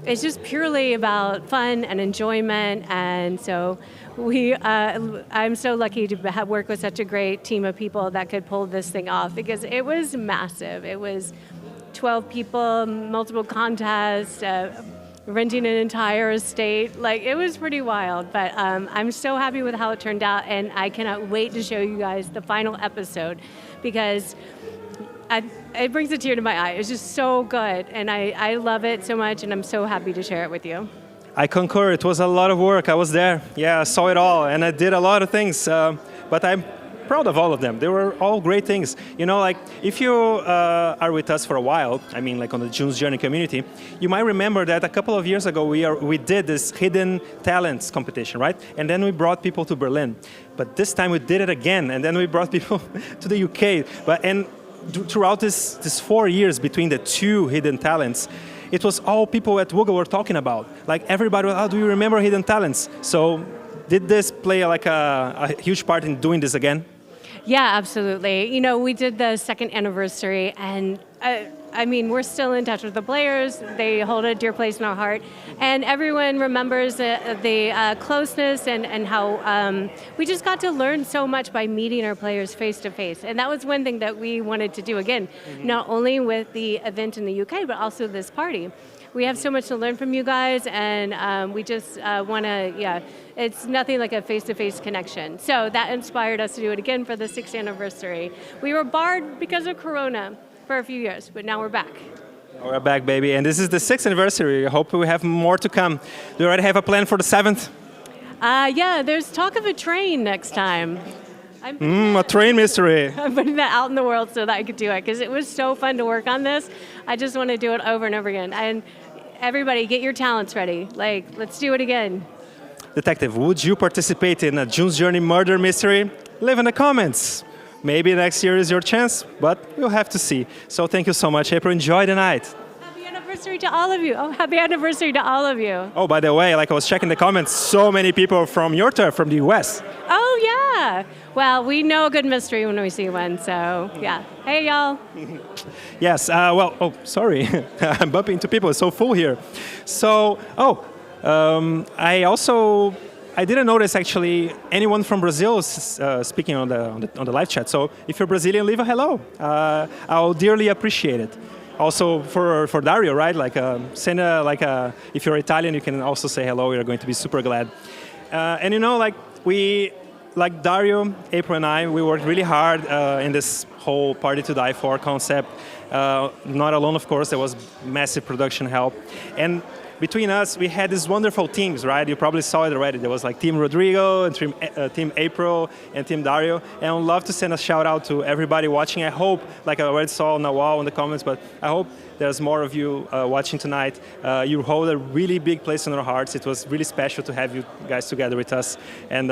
is just purely about fun and enjoyment. And so I'm so lucky to work with such a great team of people that could pull this thing off because it was massive. It was 12 people, multiple contests, renting an entire estate. Like, it was pretty wild, but I'm so happy with how it turned out, and I cannot wait to show you guys the final episode because it brings a tear to my eye. It's just so good, and I love it so much, and I'm so happy to share it with you. I concur. It was a lot of work. I was there. Yeah, I saw it all, and I did a lot of things, but I'm proud of all of them. They were all great things. You know, like, if you are with us for a while, I mean, like on the June's Journey community, you might remember that a couple of years ago we did this hidden talents competition, right? And then we brought people to Berlin. But this time we did it again, and then we brought people to the UK. And throughout this 4 years between the two hidden talents, it was all people at Google were talking about. Like, everybody was, oh, do you remember hidden talents? So did this play like a huge part in doing this again? Yeah, absolutely. You know, we did the second anniversary, and I mean, we're still in touch with the players. They hold a dear place in our heart. And everyone remembers the closeness and how we just got to learn so much by meeting our players face to face. And that was one thing that we wanted to do again, not only with the event in the UK, but also this party. We have so much to learn from you guys, and we just want to, it's nothing like a face-to-face connection. So that inspired us to do it again for the 6th anniversary. We were barred because of Corona for a few years, but now we're back. We're back, baby, and this is the 6th anniversary. I hope we have more to come. Do you already have a plan for the 7th? Yeah, there's talk of a train next time. A train mystery. I'm putting that out in the world so that I could do it, because it was so fun to work on this. I just want to do it over and over again. And everybody, get your talents ready. Like, let's do it again. Detective, would you participate in a June's Journey murder mystery? Leave in the comments. Maybe next year is your chance, but we'll have to see. So thank you so much, April. Enjoy the night. Happy anniversary to all of you. Oh, happy anniversary to all of you. Oh, by the way, like, I was checking the comments, so many people from your turf, from the US. Oh, yeah. Well, we know a good mystery when we see one, so yeah. Hey, y'all. Yes, sorry. I'm bumping into people, it's so full here. So, I didn't notice actually anyone from Brazil speaking on the live chat. So if you're Brazilian, leave a hello. I'll dearly appreciate it. Also for Dario, right? Like, send if you're Italian, you can also say hello. We are going to be super glad. And you know, like Dario, April, and I, we worked really hard in this whole Party to Die For concept. Not alone, of course. There was massive production help, and between us, we had these wonderful teams, right? You probably saw it already. There was like Team Rodrigo, and Team April, and Team Dario. And I would love to send a shout out to everybody watching. I hope, like I already saw on the wall in the comments, but I hope there's more of you watching tonight. You hold a really big place in our hearts. It was really special to have you guys together with us. And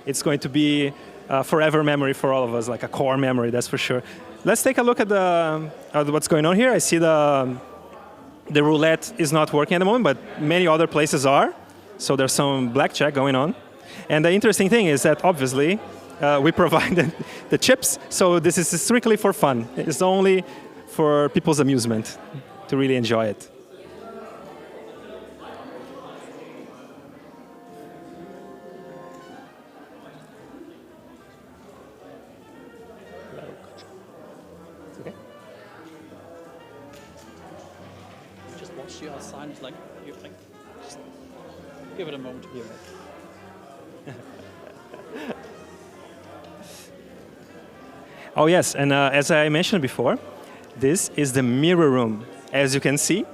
it's going to be a forever memory for all of us, like a core memory, that's for sure. Let's take a look at what's going on here. I see the roulette is not working at the moment, but many other places are. So there's some blackjack going on. And the interesting thing is that obviously we provided the chips, so this is strictly for fun. It's only for people's amusement to really enjoy it. You are signed, just give it a moment to hear it. Oh yes, and as I mentioned before, this is the mirror room. As you can see,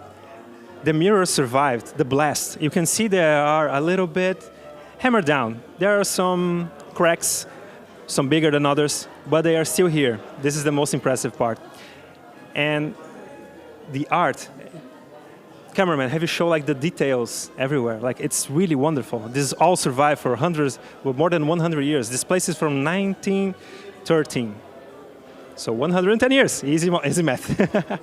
the mirror survived the blast. You can see they are a little bit hammered down. There are some cracks, some bigger than others, but they are still here. This is the most impressive part. And the art. Cameraman, have you shown like the details everywhere? Like, it's really wonderful. This all survived for more than 100 years. This place is from 1913. So 110 years, easy math.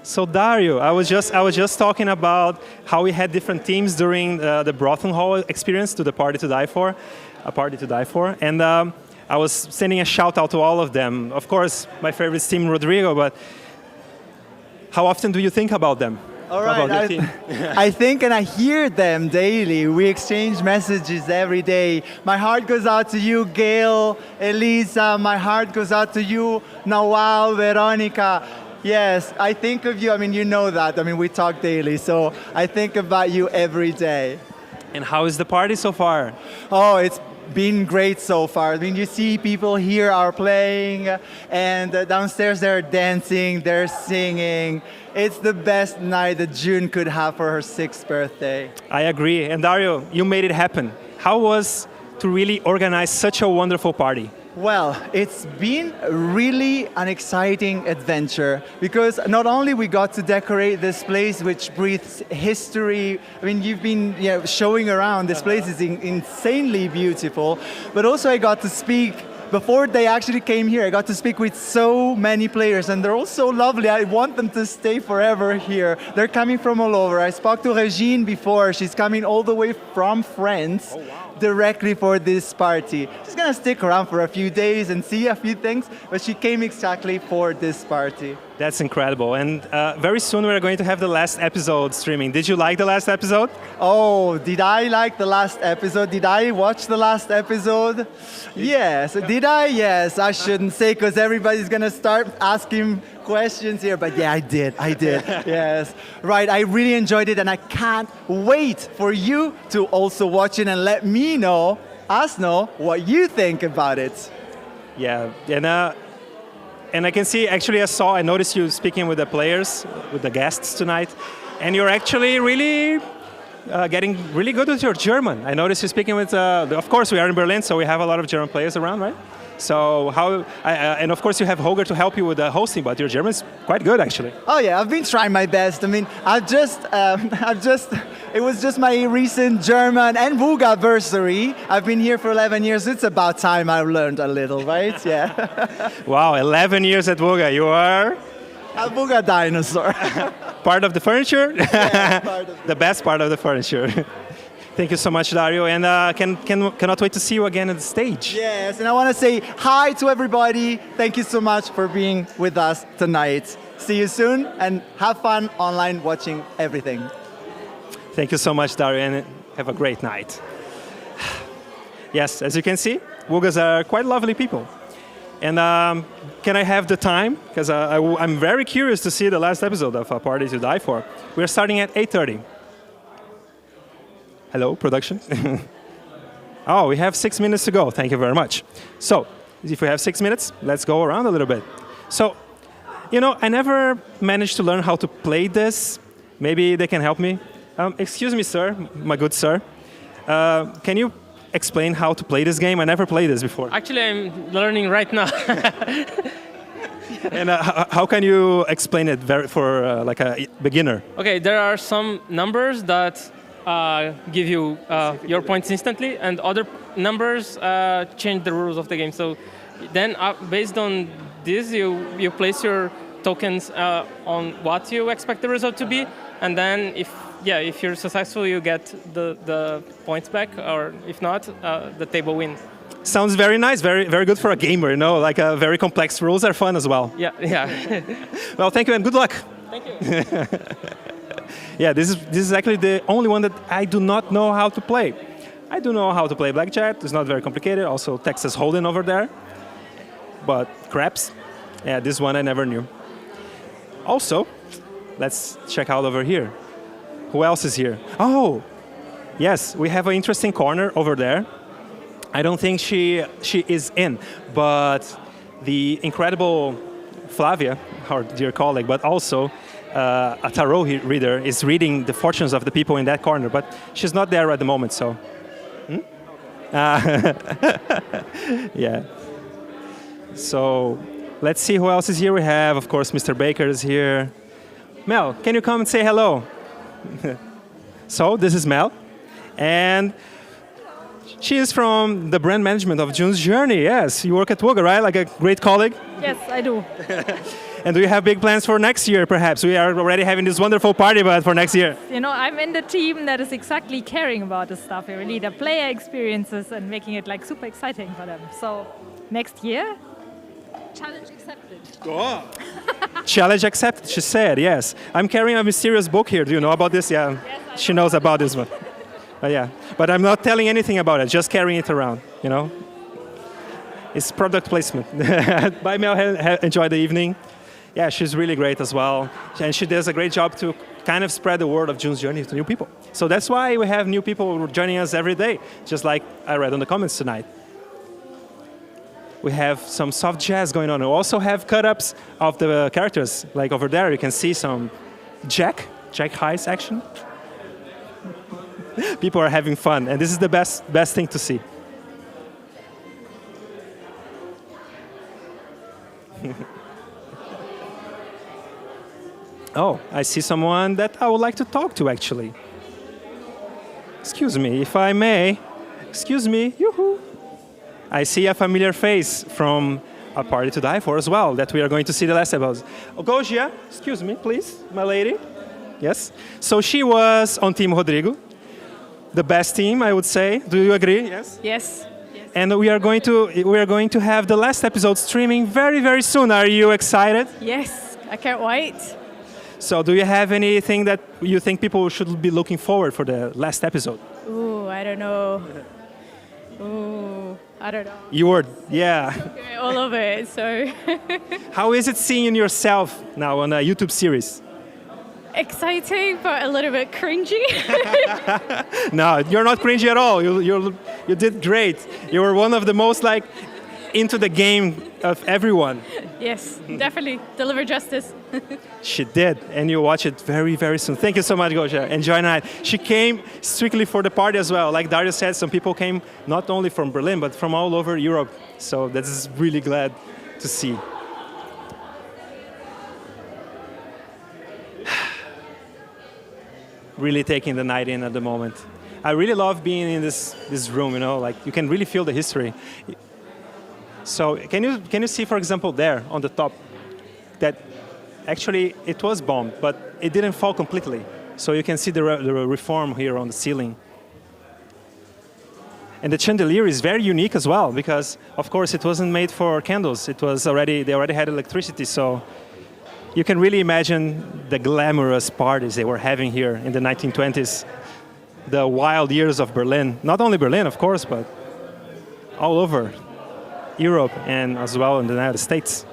So Dario, I was just talking about how we had different teams during the Brothel Hall experience to the Party to Die For, a Party to Die For, and I was sending a shout out to all of them. Of course, my favorite is Team Rodrigo, but how often do you think about them? All right, I think and I hear them daily. We exchange messages every day. My heart goes out to you, Gail, Elisa. My heart goes out to you, Nawal, Veronica. Yes, I think of you. I mean, you know that. I mean, we talk daily, so I think about you every day. And how is the party so far? Oh, it's been great so far. I mean, you see people here are playing, and downstairs they're dancing, they're singing. It's the best night that June could have for her 6th birthday. I agree. And Dario, you made it happen. How was to really organize such a wonderful party? Well, it's been really an exciting adventure because not only we got to decorate this place which breathes history. I mean, you've been showing around. This place is insanely beautiful, but also I got to speak. Before they actually came here, I got to speak with so many players, and they're all so lovely. I want them to stay forever here. They're coming from all over. I spoke to Regine before. She's coming all the way from France directly for this party. She's going to stick around for a few days and see a few things, but she came exactly for this party. That's incredible. And very soon we're going to have the last episode streaming. Did you like the last episode? Oh, did I like the last episode? Did I watch the last episode? Yes. Did I? Yes. I shouldn't say because everybody's going to start asking questions here. But yeah, I did. Yes. Right. I really enjoyed it and I can't wait for you to also watch it and let me know, us know, what you think about it. Yeah. And I can see, actually, I noticed you speaking with the players, with the guests tonight, and you're actually really getting really good with your German. I noticed you speaking with, of course, we are in Berlin, so we have a lot of German players around, right? So and of course you have Holger to help you with the hosting, but your German is quite good, actually. Oh yeah, I've been trying my best. I mean, it was just my recent German and Vuga-versary. I've been here for 11 years. It's about time I learned a little, right? Yeah. Wow, 11 years at Vuga. You are? A Vuga dinosaur. Part of the furniture? Yeah, the best part of the furniture. Thank you so much, Dario, and cannot wait to see you again on the stage. Yes, and I want to say hi to everybody. Thank you so much for being with us tonight. See you soon, and have fun online watching everything. Thank you so much, Dario, and have a great night. Yes, as you can see, Vugas are quite lovely people. And can I have the time? Because I'm very curious to see the last episode of A Party to Die For. We're starting at 8:30. Hello, production. Oh, we have 6 minutes to go. Thank you very much. So, if we have 6 minutes, let's go around a little bit. So, I never managed to learn how to play this. Maybe they can help me. Excuse me, sir, my good sir. Can you explain how to play this game? I never played this before. Actually, I'm learning right now. And how can you explain it for like a beginner? Okay, there are some numbers that give you your points instantly, and other numbers change the rules of the game. So then based on this, you place your tokens on what you expect the result to be, and then if you're successful, you get the points back, or if not, the table win. Sounds very nice, very very good for a gamer. Like very complex rules are fun as well. Yeah. Well, thank you and good luck. Thank you. Yeah, this is actually the only one that I do not know how to play. I do know how to play blackjack. It's not very complicated. Also, Texas Hold'em over there. But craps, yeah, this one I never knew. Also, let's check out over here. Who else is here? Oh, yes, we have an interesting corner over there. I don't think she is in, but the incredible Flavia, our dear colleague, but also a tarot reader, is reading the fortunes of the people in that corner, but she's not there at the moment, so. Yeah. So let's see who else is here. We have, of course, Mr. Baker is here. Mel, can you come and say hello? So this is Mel, and she is from the brand management of June's Journey. Yes, you work at Vuga, right? Like a great colleague. Yes, I do. And do you have big plans for next year, perhaps? We are already having this wonderful party, but for next year. You know, I'm in the team that is exactly caring about this stuff, really, the player experiences and making it like super exciting for them. So next year, challenge accepted. Oh. Challenge accepted, she said, yes. I'm carrying a mysterious book here. Do you know about this? Yeah, yes, she knows about this one. Yeah, but I'm not telling anything about it, just carrying it around, you know. It's product placement. Bye, Mel. Enjoy the evening. Yeah, she's really great as well. And she does a great job to kind of spread the word of June's Journey to new people. So that's why we have new people joining us every day, just like I read on the comments tonight. We have some soft jazz going on. We also have cut-ups of the characters. Like over there, you can see some Jack Heist action. People are having fun, and this is the best thing to see. Oh, I see someone that I would like to talk to, actually. Excuse me, if I may. Excuse me, yoo-hoo. I see a familiar face from A Party to Die For as well, that we are going to see the last episode. Gogia, excuse me, please, my lady. Yes. So she was on Team Rodrigo, the best team, I would say. Do you agree? Yes. Yes. And we are going to have the last episode streaming very, very soon. Are you excited? Yes, I can't wait. So do you have anything that you think people should be looking forward for the last episode? Ooh, I don't know. Ooh, I don't know. You were, yeah. Okay, all of it, so. How is it seeing yourself now on a YouTube series? Exciting, but a little bit cringy. No, you're not cringy at all. You did great. You were one of the most into the game of everyone. Yes, definitely. Deliver justice. She did, and you watch it very, very soon. Thank you so much, Gosia. Enjoy the night. She came strictly for the party as well. Like Dario said, some people came not only from Berlin, but from all over Europe. So that is really glad to see. Really taking the night in at the moment. I really love being in this room, you know, like you can really feel the history. So can you see, for example, there on the top, that actually it was bombed, but it didn't fall completely. So you can see the reform here on the ceiling. And the chandelier is very unique as well, because of course it wasn't made for candles. They already had electricity, so you can really imagine the glamorous parties they were having here in the 1920s, the wild years of Berlin. Not only Berlin, of course, but all over Europe and as well in the United States.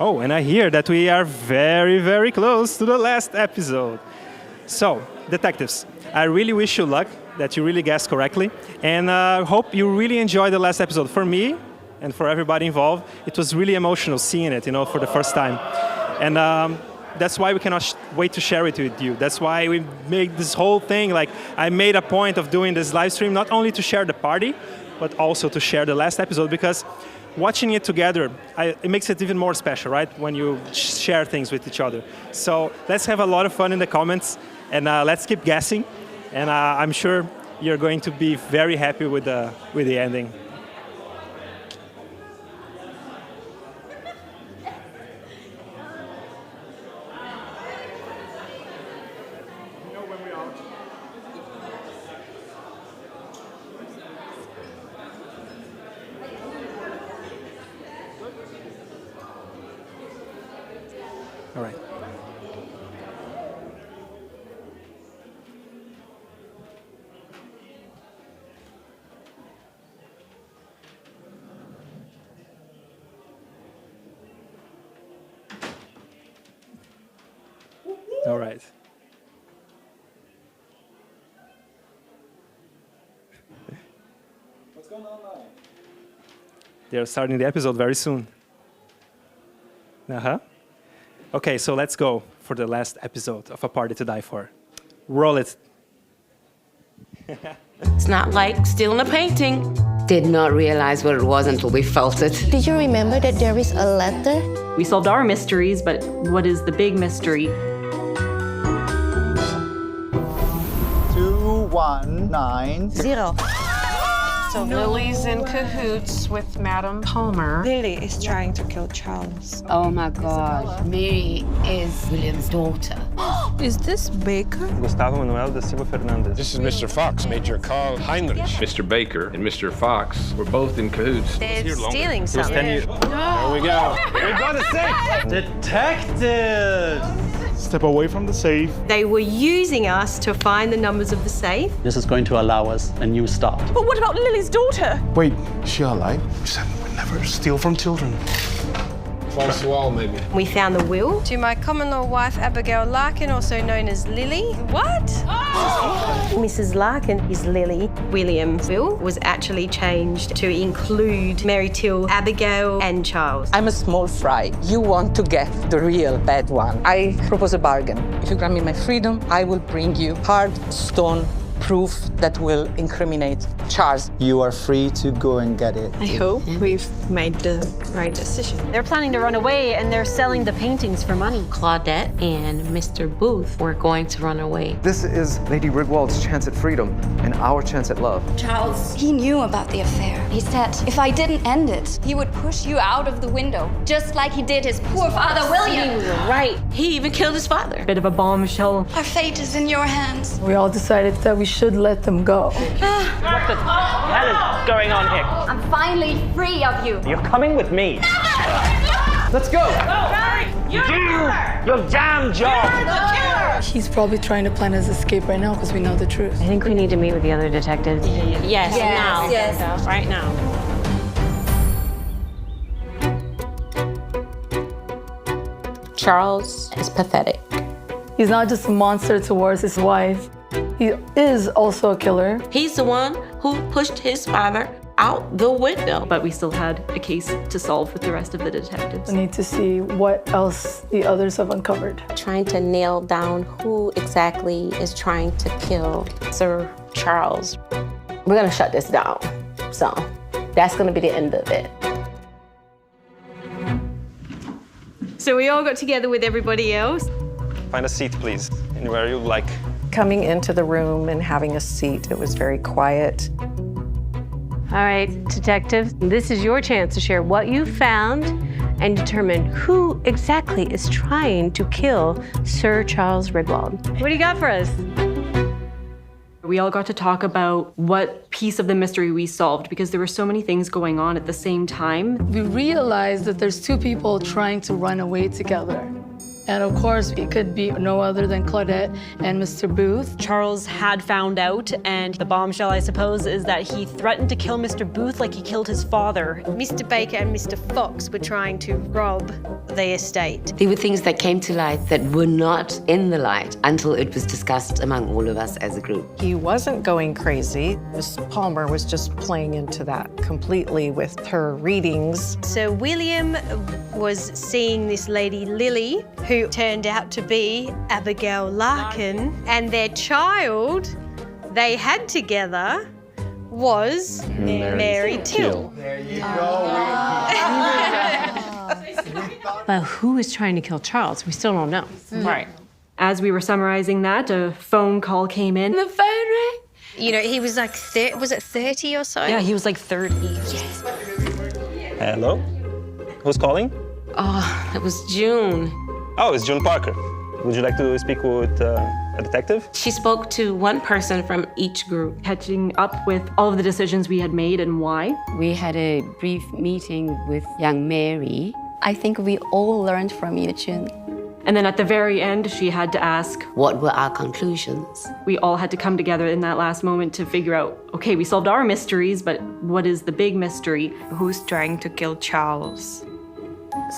Oh, and I hear that we are very, very close to the last episode. So, detectives, I really wish you luck, that you really guessed correctly, and I hope you really enjoyed the last episode. For me, and for everybody involved, it was really emotional seeing it, you know, for the first time. And that's why we cannot wait to share it with you. That's why we made this whole thing, like, I made a point of doing this live stream, not only to share the party, but also to share the last episode, because watching it together, it makes it even more special, right? When you share things with each other. So let's have a lot of fun in the comments, and let's keep guessing. And I'm sure you're going to be very happy with the ending. All right. All right. What's going on now? They're starting the episode very soon. Uh-huh. Okay, so let's go for the last episode of A Party to Die For. Roll it. It's not like stealing a painting. Did not realize what it was until we felt it. Did you remember that there is a letter? We solved our mysteries, but what is the big mystery? 2190. So Lily's in cahoots with Madame Palmer. Lily is trying to kill Charles. Oh my God. Mary is William's daughter. Is this Baker? Gustavo Manuel da Silva Fernandes. This is Mr. Fox, Major Carl Heinrich. Mr. Baker and Mr. Fox were both in cahoots. They're stealing something. There we go. We got a safe. Detective! Step away from the safe. They were using us to find the numbers of the safe. This is going to allow us a new start. But what about Lily's daughter? Wait, is she alive? You said we'd never steal from children. False wall, maybe. We found the will. To my common-law wife, Abigail Larkin, also known as Lily. What? Mrs. Larkin is Lily. William's will was actually changed to include Mary Till, Abigail, and Charles. I'm a small fry. You want to get the real bad one. I propose a bargain. If you grant me my freedom, I will bring you hard stone proof that will incriminate Charles. You are free to go and get it. I hope we've made the right decision. They're planning to run away and they're selling the paintings for money. Claudette and Mr. Booth were going to run away. This is Lady Rigwald's chance at freedom and our chance at love. Charles, he knew about the affair. He said if I didn't end it, he would push you out of the window, just like he did his poor father, William. Right. He even killed his father. Bit of a bombshell. Our fate is in your hands. We all decided that we should let them go. What the hell is going on here? I'm finally free of you. You're coming with me. Let's go. Do your damn job. He's probably trying to plan his escape right now because we know the truth. I think we need to meet with the other detectives. Yes, now. Yes. Right now. Charles is pathetic. He's not just a monster towards his wife. He is also a killer. He's the one who pushed his father out the window. But we still had a case to solve with the rest of the detectives. I need to see what else the others have uncovered. Trying to nail down who exactly is trying to kill Sir Charles. We're gonna shut this down. So that's gonna be the end of it. So we all got together with everybody else. Find a seat, please, anywhere you like. Coming into the room and having a seat, it was very quiet. All right, detectives, this is your chance to share what you found and determine who exactly is trying to kill Sir Charles Rigwald. What do you got for us? We all got to talk about what piece of the mystery we solved because there were so many things going on at the same time. We realized that there's two people trying to run away together. And of course, it could be no other than Claudette and Mr. Booth. Charles had found out, and the bombshell, I suppose, is that he threatened to kill Mr. Booth like he killed his father. Mr. Baker and Mr. Fox were trying to rob the estate. There were things that came to light that were not in the light until it was discussed among all of us as a group. He wasn't going crazy. Miss Palmer was just playing into that completely with her readings. So William was seeing this lady Lily, who turned out to be Abigail Larkin, and their child they had together was Mary Till. There you go. But who is trying to kill Charles? We still don't know. Right. As we were summarizing that, a phone call came in. The phone rang. You know, he was like, was it 30 or so? Yeah, he was like 30. Yes. Hello? Who's calling? Oh, it was June. Oh, it's June Parker. Would you like to speak with a detective? She spoke to one person from each group. Catching up with all of the decisions we had made and why. We had a brief meeting with young Mary. I think we all learned from you, June. And then at the very end, she had to ask, what were our conclusions? We all had to come together in that last moment to figure out, okay, we solved our mysteries, but what is the big mystery? Who's trying to kill Charles?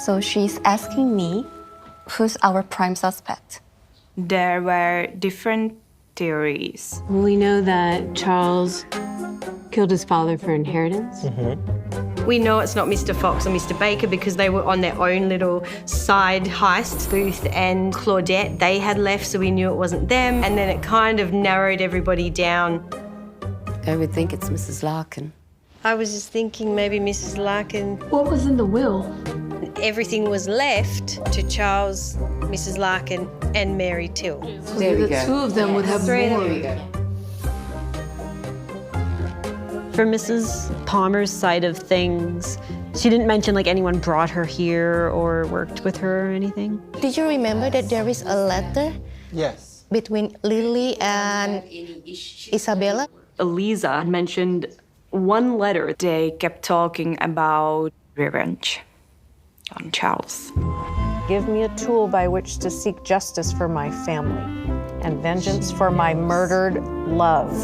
So she's asking me, who's our prime suspect? There were different theories. We know that Charles killed his father for inheritance. We know it's not Mr. Fox or Mr. Baker because they were on their own little side heist. Booth and Claudette, they had left, so we knew it wasn't them. And then it kind of narrowed everybody down. I would think it's Mrs. Larkin. I was just thinking maybe Mrs. Larkin. What was in the will? Everything was left to Charles, Mrs. Larkin, and Mary Till. There we The go. two of them would have more. There we go. for Mrs. Palmer's side of things. She didn't mention like anyone brought her here or worked with her or anything. Did you remember that there is a letter? Yes. Between Lily and Isabella? Eliza mentioned one letter. They kept talking about revenge on Charles. Give me a tool by which to seek justice for my family and vengeance for my murdered love.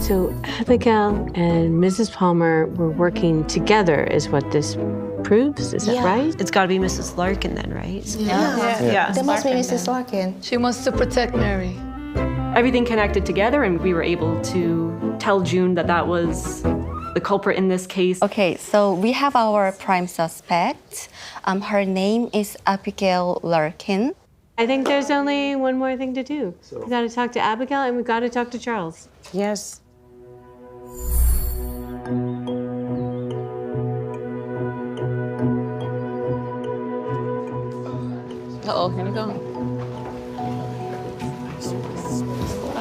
So Abigail and Mrs. Palmer were working together is what this proves, is that right? It's got to be Mrs. Larkin then, right? Yeah. That must be Mrs. Larkin. She wants to protect Mary. Everything connected together, and we were able to tell June that that was the culprit in this case. Okay, so we have our prime suspect. Her name is Abigail Larkin. I think there's only one more thing to do. We got to talk to Abigail and we got to talk to Charles. Yes. Uh-oh, here we go.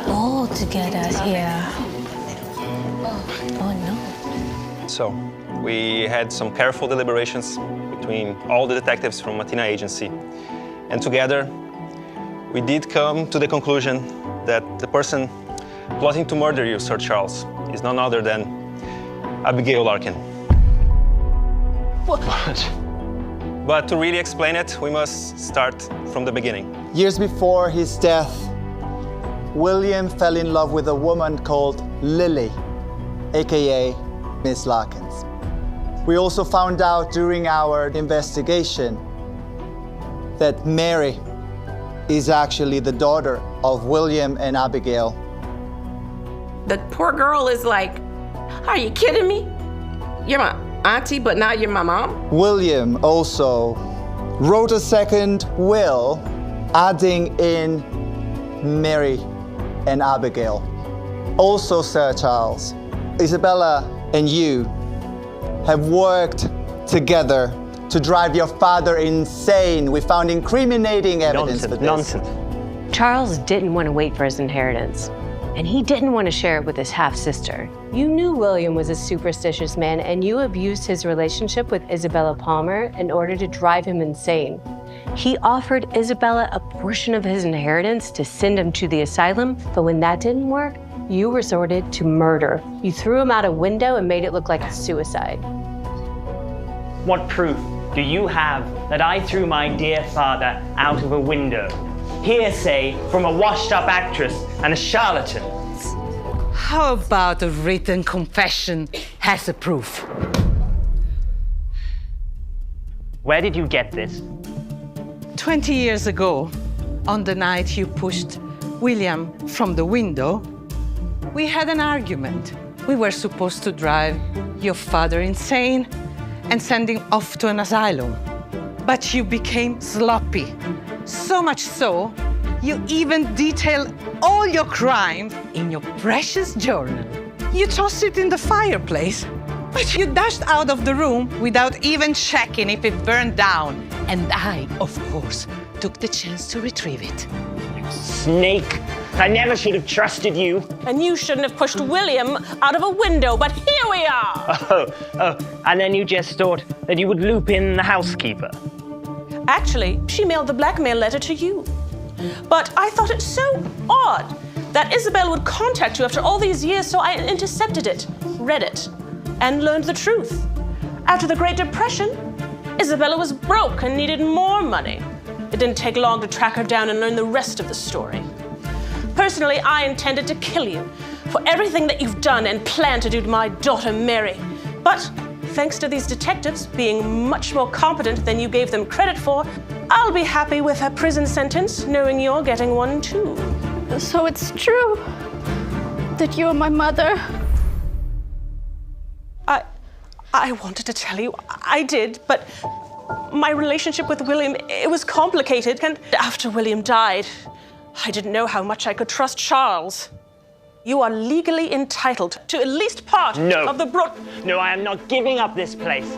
All together here. Oh no. So, we had some careful deliberations between all the detectives from Athena Agency. And together, we did come to the conclusion that the person plotting to murder you, Sir Charles, is none other than Abigail Larkin. What? But to really explain it, we must start from the beginning. Years before his death, William fell in love with a woman called Lily, aka Miss Larkins. We also found out during our investigation that Mary is actually the daughter of William and Abigail. The poor girl is like, are you kidding me? You're my auntie, but now you're my mom? William also wrote a second will, adding in Mary and Abigail. Also, Sir Charles, Isabella and you have worked together to drive your father insane. We found incriminating evidence for this. Nonsense. Charles didn't want to wait for his inheritance, and he didn't want to share it with his half-sister. You knew William was a superstitious man and you abused his relationship with Isabella Palmer in order to drive him insane. He offered Isabella a portion of his inheritance to send him to the asylum, but when that didn't work, you resorted to murder. You threw him out a window and made it look like a suicide. What proof do you have that I threw my dear father out of a window? Hearsay from a washed-up actress and a charlatan. How about a written confession as a proof? Where did you get this? 20 years ago, on the night you pushed William from the window, we had an argument. We were supposed to drive your father insane and send him off to an asylum. But you became sloppy. So much so, you even detailed all your crimes in your precious journal. You tossed it in the fireplace, but you dashed out of the room without even checking if it burned down. And I, of course, took the chance to retrieve it. Snake! I never should have trusted you. And you shouldn't have pushed William out of a window, but here we are! And then you just thought that you would loop in the housekeeper. Actually, she mailed the blackmail letter to you. But I thought it so odd that Isabel would contact you after all these years, so I intercepted it, read it, and learned the truth. After the Great Depression, Isabella was broke and needed more money. It didn't take long to track her down and learn the rest of the story. Personally, I intended to kill you for everything that you've done and planned to do to my daughter Mary. But thanks to these detectives being much more competent than you gave them credit for, I'll be happy with her prison sentence, knowing you're getting one too. So it's true that you're my mother? I wanted to tell you, I did, but my relationship with William, it was complicated, and after William died, I didn't know how much I could trust Charles. You are legally entitled to at least part of the No, I am not giving up this place.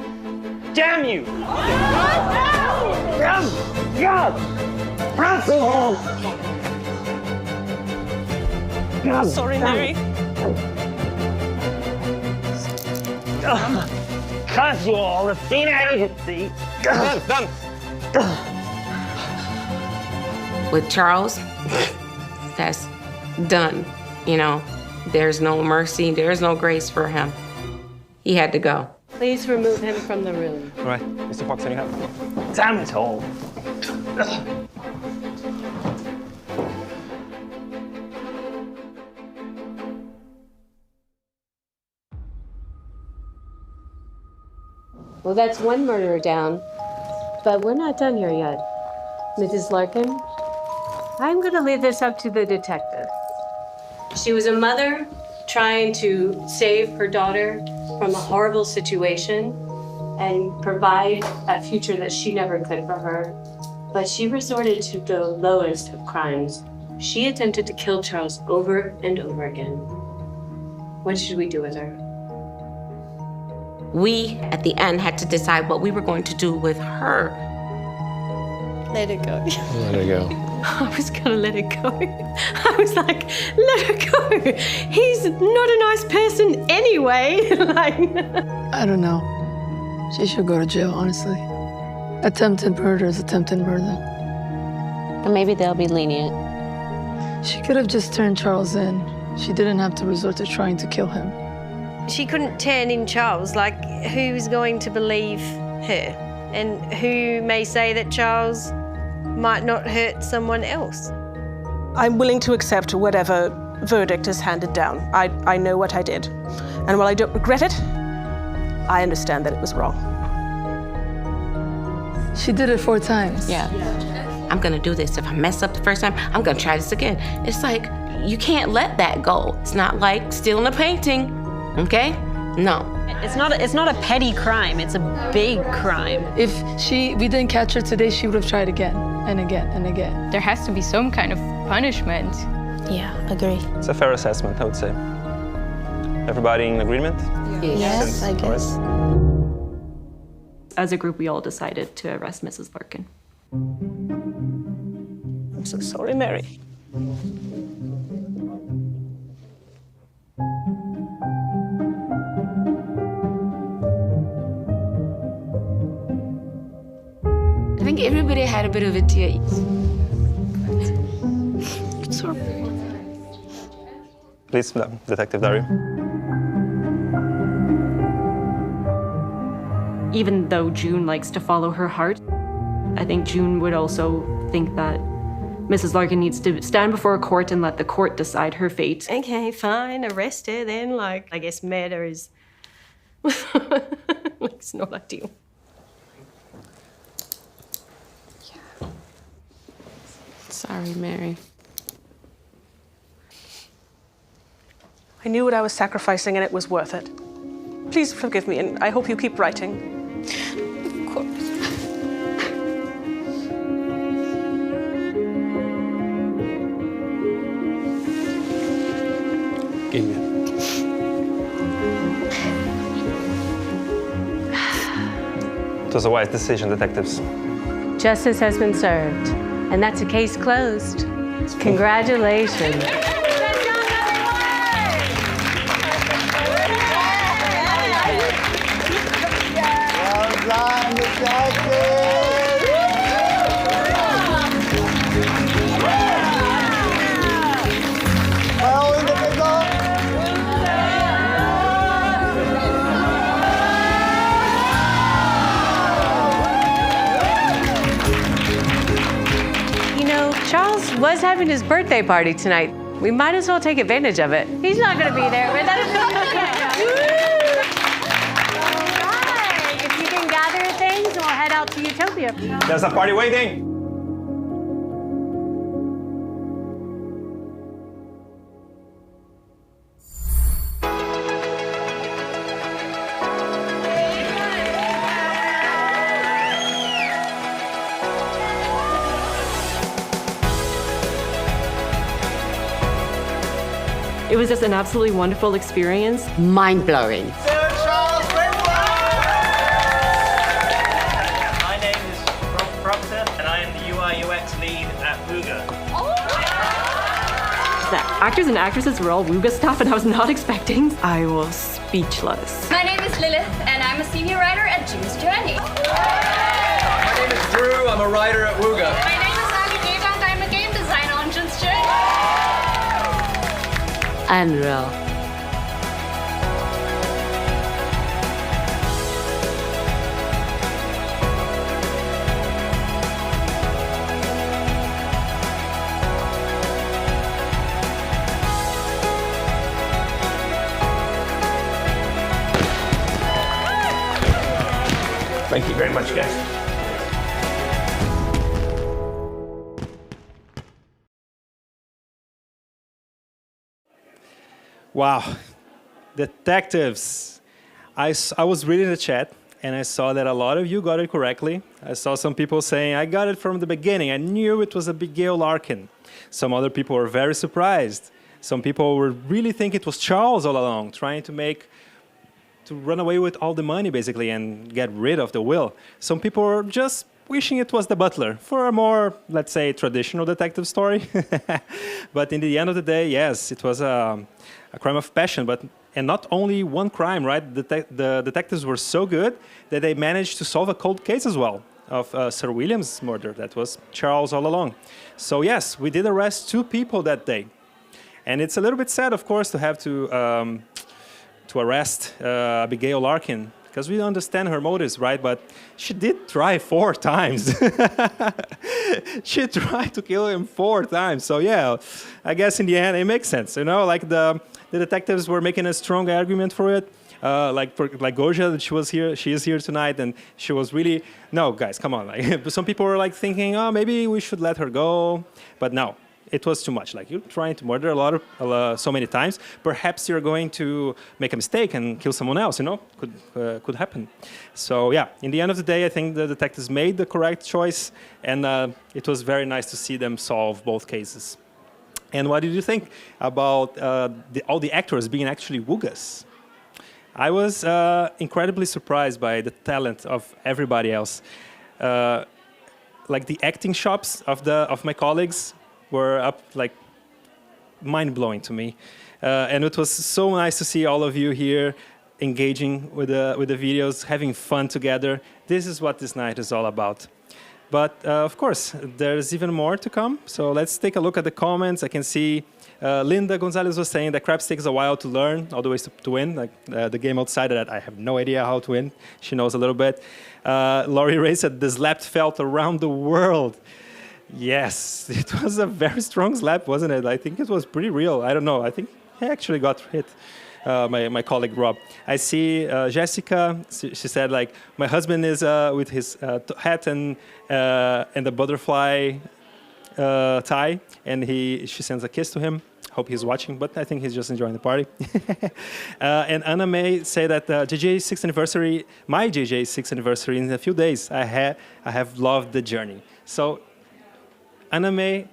Damn you! Sorry, Mary. Casual, the CEST agency. Done. With Charles, that's done. You know, there's no mercy, there's no grace for him. He had to go. Please remove him from the room. All right, Mr. Fox, you have. Damn it all. Well, that's one murderer down, but we're not done here yet. Mrs. Larkin, I'm going to leave this up to the detective. She was a mother trying to save her daughter from a horrible situation and provide a future that she never could for her. But she resorted to the lowest of crimes. She attempted to kill Charles over and over again. What should we do with her? We, at the end, had to decide what we were going to do with her. Let it go. Let it go. I was gonna let it go. I was like, let it go. He's not a nice person anyway. Like, I don't know. She should go to jail, honestly. Attempted murder is attempted murder. And maybe they'll be lenient. She could have just turned Charles in. She didn't have to resort to trying to kill him. she couldn't turn in Charles. Like, who's going to believe her? And who may say that Charles might not hurt someone else? I'm willing to accept whatever verdict is handed down. I know what I did. And while I don't regret it, I understand that it was wrong. She did it 4 times. Yeah. I'm gonna do this. If I mess up the first time, I'm gonna try this again. It's like, you can't let that go. It's not like stealing a painting, okay? No. It's not a petty crime, it's a big crime. If we didn't catch her today, she would have tried again and again and again. There has to be some kind of punishment. Yeah, agree. It's a fair assessment, I would say. Everybody in agreement? Yes, I guess. As a group, we all decided to arrest Mrs. Larkin. I'm so sorry, Mary. I think everybody had a bit of a tear. Please, Detective Dario. Even though June likes to follow her heart, I think June would also think that Mrs. Larkin needs to stand before a court and let the court decide her fate. Okay, fine, arrest her then. Like, I guess murder is... it's not ideal. Sorry, Mary. I knew what I was sacrificing and it was worth it. Please forgive me, and I hope you keep writing. Of course. Give me. It was a wise decision, detectives. Justice has been served, and that's a case closed. Congratulations. You know, Charles was having his birthday party tonight. We might as well take advantage of it. He's not going to be there with us. If you can gather things, we'll head out to Utopia. There's a party waiting. It was just an absolutely wonderful experience. Mind-blowing. Sir Charles Rigwald! My name is Rob Proctor, and I am the UI UX lead at Booga. The actors and actresses were all Wooga stuff, and I was not expecting. I was speechless. My name is Lilith, and I'm a senior writer at June's Journey. My name is Drew. I'm a writer at Wooga. My name is Ali Devang. I'm a game designer on June's Journey. Unreal. Thank you very much, guys. Wow, detectives. I was reading the chat and I saw that a lot of you got it correctly. I saw some people saying, I got it from the beginning. I knew it was Abigail Larkin. Some other people were very surprised. Some people were really thinking it was Charles all along, trying to run away with all the money, basically, and get rid of the will. Some people were just wishing it was the butler for a more, let's say, traditional detective story. But in the end of the day, yes, it was a crime of passion, and not only one crime, right? The detectives were so good that they managed to solve a cold case as well of Sir William's murder. That was Charles all along. So yes, we did arrest 2 people that day. And it's a little bit sad, of course, to have to arrest Abigail Larkin, because we understand her motives, right? But she did try 4 times. She tried to kill him 4 times. So yeah, I guess in the end it makes sense. You know, like the detectives were making a strong argument for it. Like Goja, she is here tonight, and she was really, no, guys, come on. Like, some people were like thinking, oh, maybe we should let her go, but no. It was too much. Like, you're trying to murder so many times. Perhaps you're going to make a mistake and kill someone else. You know, could happen. So yeah, in the end of the day, I think the detectives made the correct choice, and it was very nice to see them solve both cases. And what did you think about all the actors being actually Woogas? I was incredibly surprised by the talent of everybody else. Like the acting chops of my colleagues were up, like, mind-blowing to me. And it was so nice to see all of you here engaging with the videos, having fun together. This is what this night is all about. But of course, there's even more to come. So let's take a look at the comments. I can see Linda Gonzalez was saying that craps takes a while to learn, all the ways to win. Like the game outside that I have no idea how to win. She knows a little bit. Laurie Ray said the slap felt around the world. Yes, it was a very strong slap, wasn't it? I think it was pretty real. I don't know. I think he actually got hit, my colleague Rob. I see Jessica. She said, like, my husband is with his hat and the butterfly tie, and she sends a kiss to him. Hope he's watching, but I think he's just enjoying the party. And Anna May said that JJ's 6th anniversary, my JJ's 6th anniversary in a few days. I have loved the journey. So Anna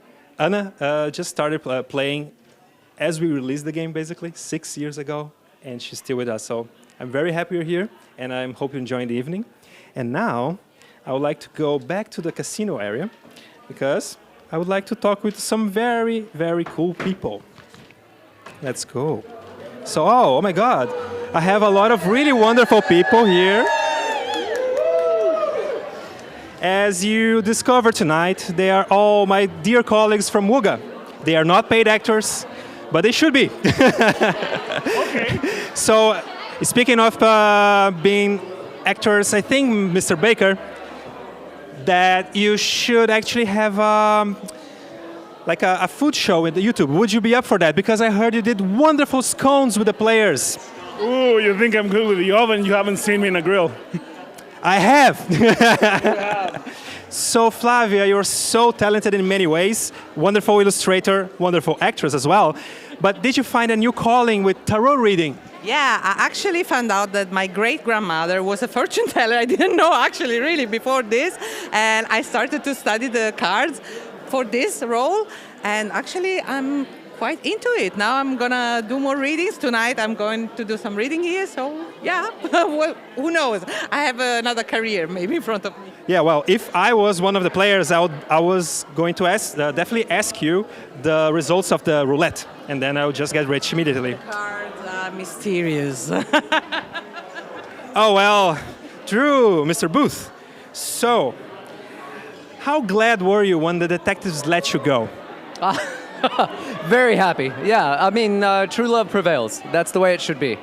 just started playing as we released the game, basically, 6 years ago, and she's still with us. So I'm very happy you're here, and I hope you're enjoying the evening. And now I would like to go back to the casino area, because I would like to talk with some very, very cool people. Let's go. So, oh my God, I have a lot of really wonderful people here. As you discover tonight, they are all my dear colleagues from Wooga. They are not paid actors, but they should be. Okay. So, speaking of being actors, I think, Mr. Baker, that you should actually have like a food show in the YouTube. Would you be up for that? Because I heard you did wonderful scones with the players. Ooh, you think I'm good with the oven? You haven't seen me in a grill. I have. So Flavia, you're so talented in many ways. Wonderful illustrator, wonderful actress as well. But did you find a new calling with tarot reading? Yeah, I actually found out that my great-grandmother was a fortune teller. I didn't know actually really before this. And I started to study the cards for this role. And actually I'm quite into it. Now I'm gonna do more readings tonight. I'm going to do some reading here. So yeah, well, who knows? I have another career maybe in front of me. Yeah, well, if I was one of the players, I was going to definitely ask you the results of the roulette, and then I would just get rich immediately. The cards are mysterious. Oh, well, true, Mr. Booth. So, how glad were you when the detectives let you go? Very happy. Yeah, I mean, true love prevails. That's the way it should be.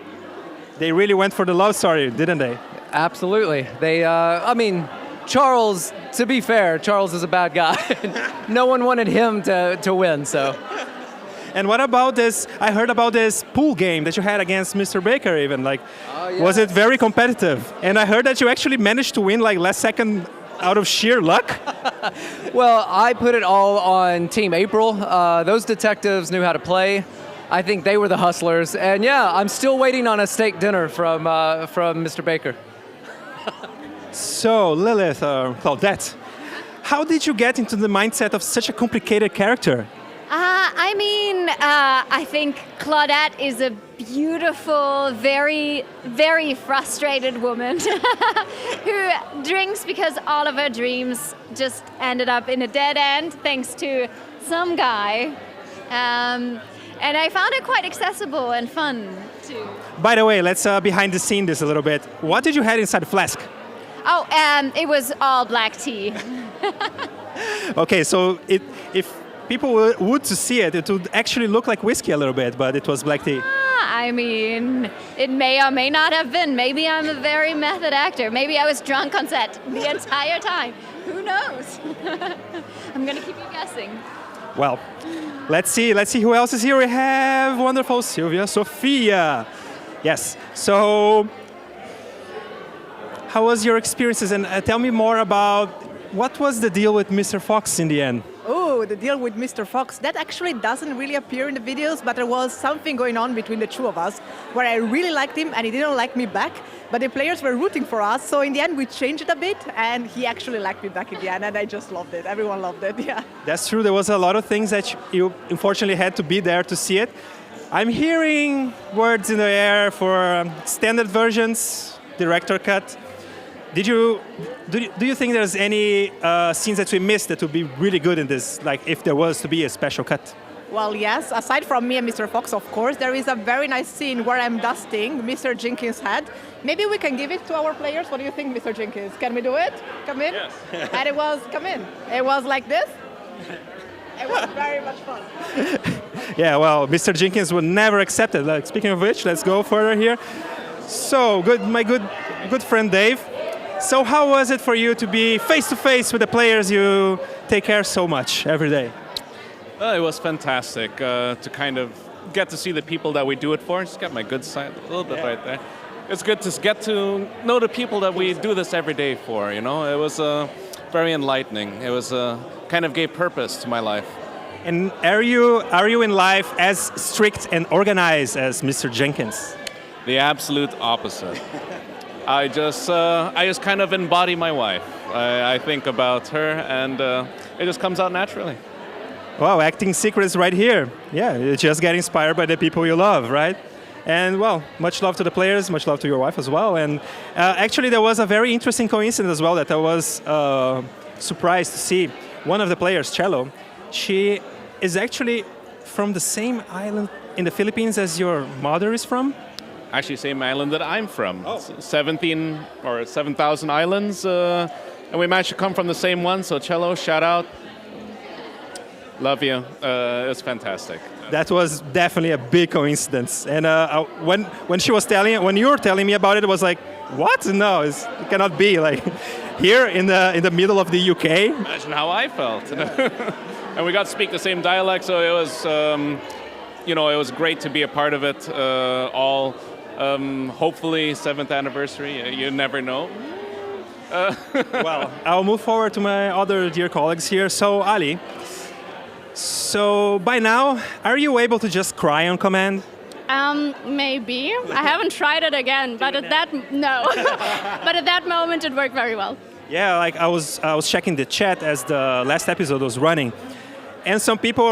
They really went for the love story, didn't they? Absolutely. They, I mean, Charles, to be fair, Charles is a bad guy. No one wanted him to win, so. And what about this? I heard about this pool game that you had against Mr. Baker even. Like, yes. Was it very competitive? And I heard that you actually managed to win like last second out of sheer luck. Well, I put it all on Team April. Those detectives knew how to play. I think they were the hustlers. And yeah, I'm still waiting on a steak dinner from Mr. Baker. So, Lilith, Claudette, how did you get into the mindset of such a complicated character? I mean, I think Claudette is a beautiful, very, very frustrated woman who drinks because all of her dreams just ended up in a dead end thanks to some guy. And I found it quite accessible and fun, too. By the way, let's behind the scene this a little bit. What did you have inside the flask? Oh, it was all black tea. Okay, so if people would to see it, it would actually look like whiskey a little bit, but it was black tea. I mean, it may or may not have been. Maybe I'm a very method actor. Maybe I was drunk on set the entire time. Who knows? I'm going to keep you guessing. Well, let's see who else is here. We have wonderful Sylvia Sophia. Yes, so how was your experiences? And tell me more about what was the deal with Mr. Fox in the end? Oh, the deal with Mr. Fox, that actually doesn't really appear in the videos, but there was something going on between the two of us where I really liked him and he didn't like me back, but the players were rooting for us, so in the end we changed it a bit and he actually liked me back in the end and I just loved it. Everyone loved it, yeah. That's true, there was a lot of things that you unfortunately had to be there to see it. I'm hearing words in the air for standard versions, director cut. Do you think there's any scenes that we missed that would be really good in this, like if there was to be a special cut? Well, yes, aside from me and Mr. Fox, of course, there is a very nice scene where I'm dusting Mr. Jenkins' head. Maybe we can give it to our players. What do you think, Mr. Jenkins? Can we do it? Come in? Yes. And it was, come in. It was like this. It was very much fun. Yeah, well, Mr. Jenkins would never accept it. Like, speaking of which, let's go further here. So, my good friend Dave. So how was it for you to be face-to-face with the players you take care so much every day? It was fantastic to kind of get to see the people that we do it for. Just got my good side a little bit right there. It's good to get to know the people that we do this every day for, you know. It was very enlightening. It was kind of gave purpose to my life. And are you in life as strict and organized as Mr. Jenkins? The absolute opposite. I just kind of embody my wife. I think about her, and it just comes out naturally. Wow, acting secrets right here. Yeah, you just get inspired by the people you love, right? And well, much love to the players, much love to your wife as well. And actually, there was a very interesting coincidence as well that I was surprised to see. One of the players, Cello, she is actually from the same island in the Philippines as your mother is from. Actually, same island that I'm from. Oh. 17 or 7,000 islands, and we managed to come from the same one. So, Cello, shout out. Love you. It's fantastic. That was definitely a big coincidence. And when she was when you were telling me about it, it was like, what? No, it cannot be. Like here in the middle of the UK. Imagine how I felt. And we got to speak the same dialect, so it was, it was great to be a part of it. Hopefully 7th anniversary. You never know. Well, I'll move forward to my other dear colleagues here. So, Ali. So by now, are you able to just cry on command? Maybe. I haven't tried it again, but at that moment it worked very well. Yeah, like I was checking the chat as the last episode was running, and some people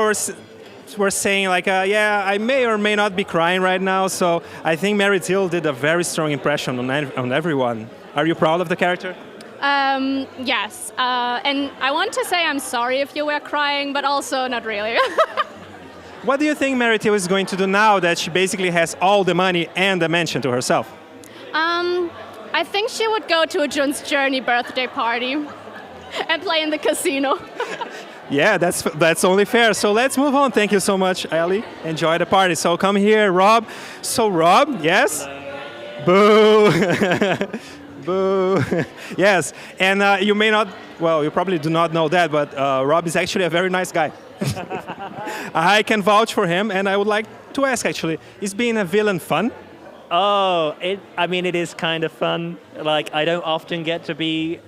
were saying like, yeah, I may or may not be crying right now. So I think Mary Till did a very strong impression on everyone. Are you proud of the character? Yes, and I want to say I'm sorry if you were crying, but also not really. What do you think Meryl is going to do now that she basically has all the money and the mansion to herself? I think she would go to a Jun's Journey birthday party and play in the casino. Yeah, that's only fair. So let's move on. Thank you so much, Ellie. Enjoy the party. So come here, Rob. So Rob, yes? Boo. Boo. Yes, and you may not, well, you probably do not know that, but Rob is actually a very nice guy. I can vouch for him, and I would like to ask, actually, is being a villain fun? Oh, I mean, it is kind of fun. Like, I don't often get to be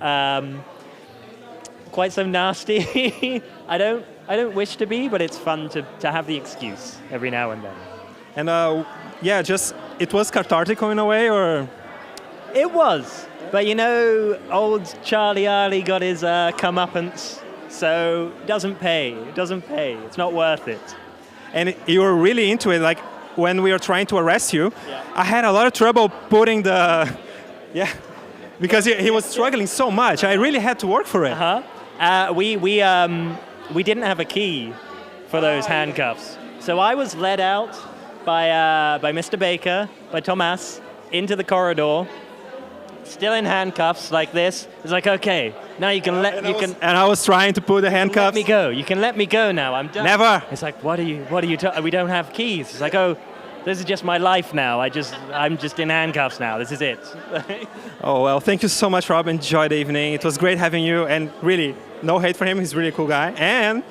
quite so nasty. I don't wish to be, but it's fun to have the excuse every now and then. And yeah, just, it was cathartic in a way, or? It was, but you know, old Charlie Arley got his comeuppance, so it doesn't pay. It doesn't pay. It's not worth it. And you were really into it, like when we were trying to arrest you, I had a lot of trouble putting the, because he was struggling so much. I really had to work for it. We didn't have a key for those handcuffs, so I was led out by Mr. Baker, by Thomas, into the corridor, still in handcuffs like this. It's like, okay, now you can And I was trying to put the handcuffs. Let me go. You can let me go now. I'm done. Never. It's like, what are you we don't have keys. It's like, oh, this is just my life now. I'm just in handcuffs now. This is it. Oh, well, thank you so much, Rob. Enjoy the evening. It was great having you, and really, no hate for him. He's a really cool guy. And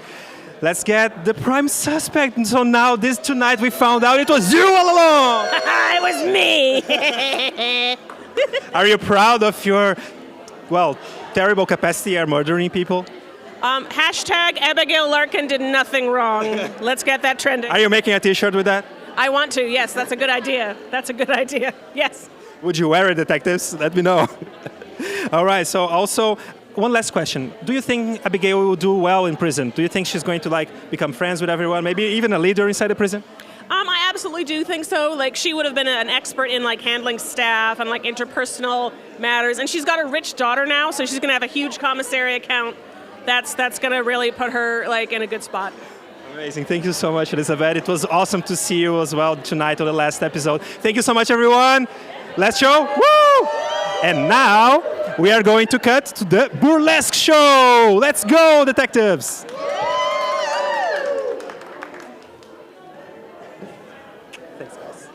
let's get the prime suspect. And so now, tonight, we found out it was you all along. It was me. Are you proud of your, well, terrible capacity at murdering people? Hashtag Abigail Larkin did nothing wrong. Let's get that trending. Are you making a t-shirt with that? I want to, yes, that's a good idea. That's a good idea, yes. Would you wear it, detectives? Let me know. All right, so also, one last question. Do you think Abigail will do well in prison? Do you think she's going to become friends with everyone, maybe even a leader inside the prison? I absolutely do think so. Like, she would have been an expert in handling staff and interpersonal matters, and she's got a rich daughter now, so she's going to have a huge commissary account. That's going to really put her in a good spot. Amazing. Thank you so much, Elizabeth. It was awesome to see you as well tonight on the last episode. Thank you so much, everyone. Last show. Woo! And now we are going to cut to the Burlesque show. Let's go, detectives. Thanks, guys.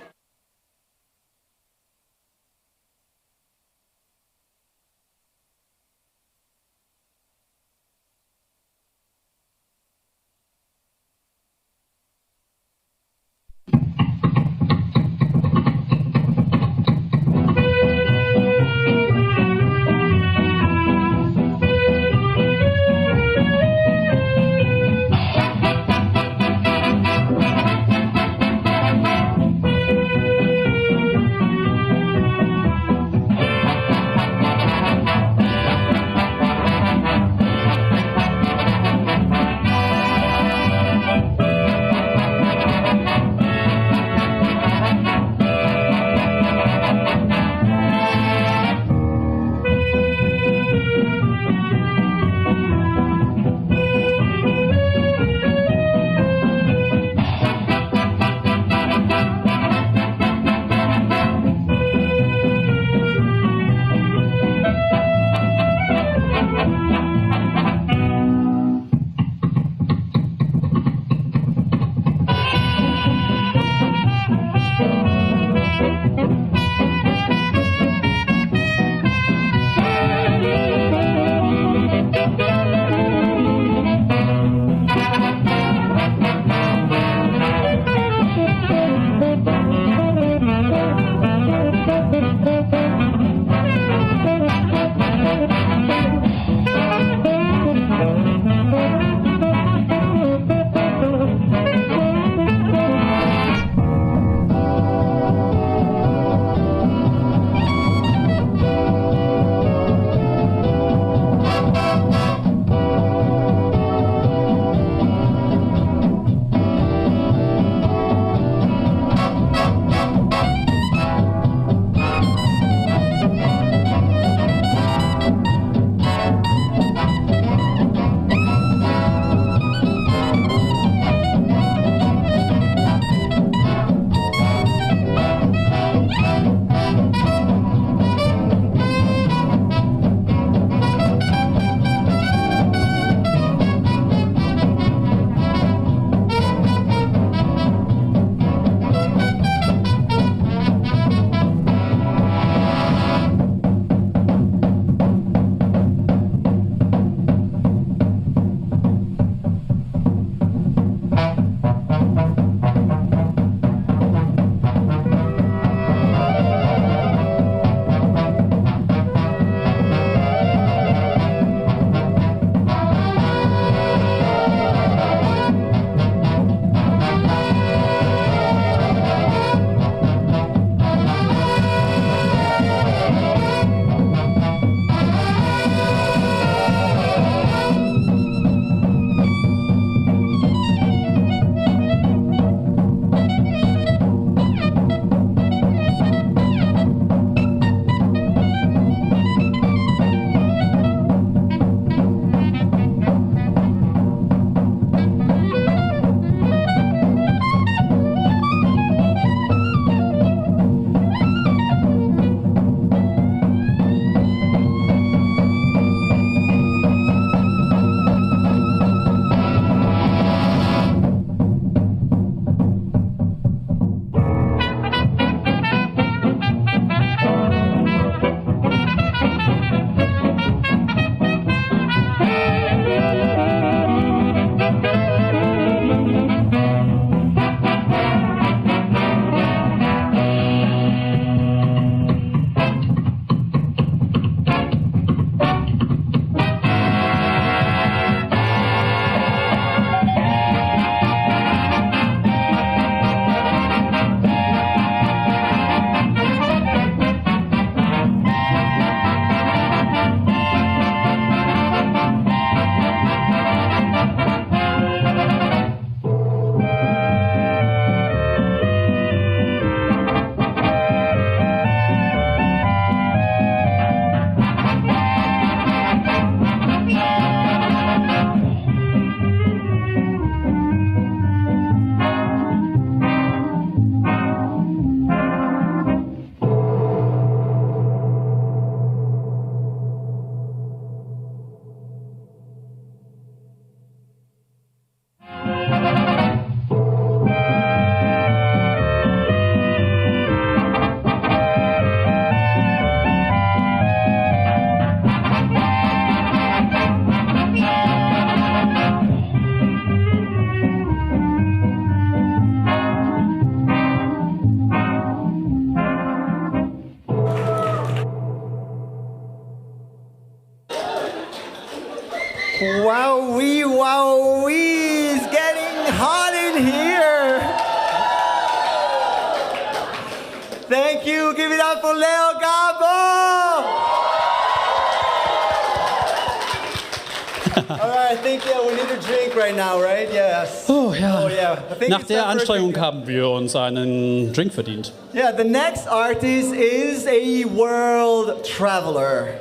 we need a drink right now, right? Yes. Oh ja. Oh, yeah. I think Nach it's der time for a Anstrengung drink. haben wir uns einen Drink verdient. Yeah, the next artist is a world traveler.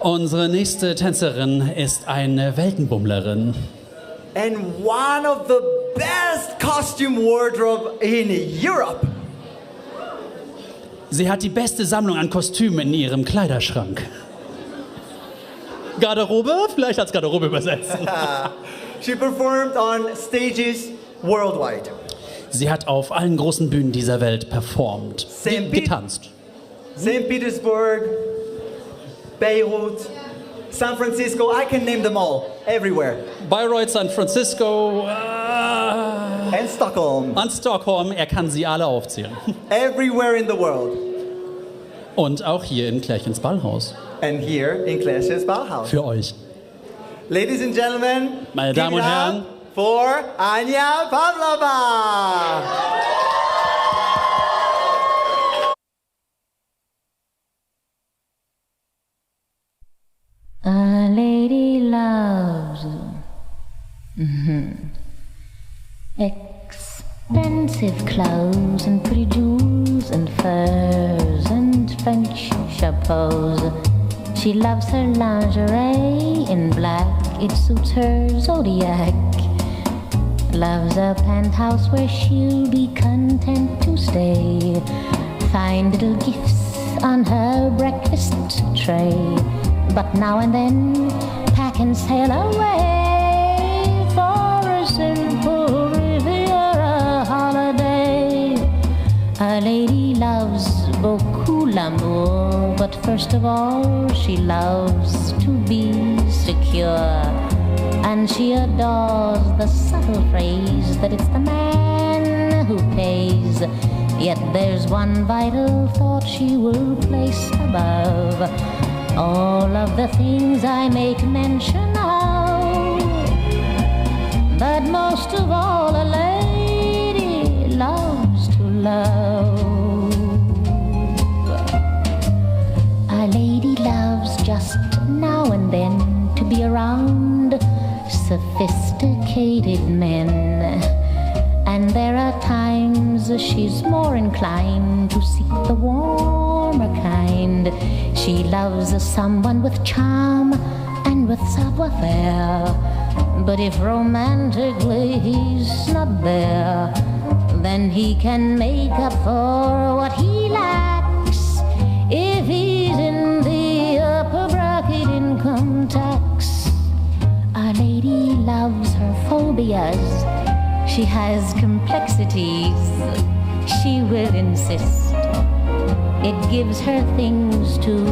Unsere nächste Tänzerin ist eine Weltenbummlerin. And one of the best costume wardrobe in Europe. Sie hat die beste Sammlung an Kostümen in ihrem Kleiderschrank. Garderobe? Vielleicht als Garderobe übersetzt. She performed on stages worldwide. Sie hat auf allen großen Bühnen dieser Welt performt, getanzt. St. Petersburg, Beirut, San Francisco, I can name them all, everywhere. Bayreuth, San Francisco, and Stockholm. Und Stockholm, er kann sie alle aufzählen. Everywhere in the world. Und auch hier in Klärchens Ballhaus. And here in Klärchens Ballhaus. Für euch. Ladies and gentlemen, meine Damen und Herren, for Anja Pavlova. A lady loves expensive clothes and pretty jewels and furs and French chapeaux. She loves her lingerie in black, it suits her zodiac. Loves a penthouse where she'll be content to stay. Find little gifts on her breakfast tray. But now and then pack and sail away for a simple Riviera holiday. A lady loves beaucoup l'amour, but first of all she loves to be secure. And she adores the subtle phrase that it's the man who pays. Yet there's one vital thought she will place above all of the things I make mention of. But most of all, a lady loves to love. A lady loves just now and then to be around sophisticated men. And there are times she's more inclined to seek the warmer kind. She loves someone with charm and with savoir-faire. But if romantically he's not there, then he can make up for what he lacks. If he's in the upper bracket income tax. A lady loves her phobias. She has complexities, she will insist. It gives her things to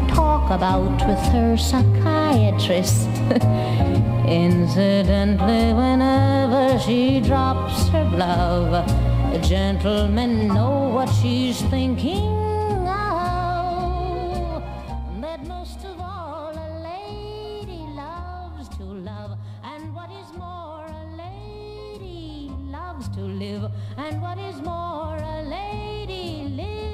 talk about with her psychiatrist. Incidentally, whenever she drops her glove, gentlemen know what she's thinking of. That most of all, a lady loves to love, and what is more, a lady loves to live, and what is more, a lady lives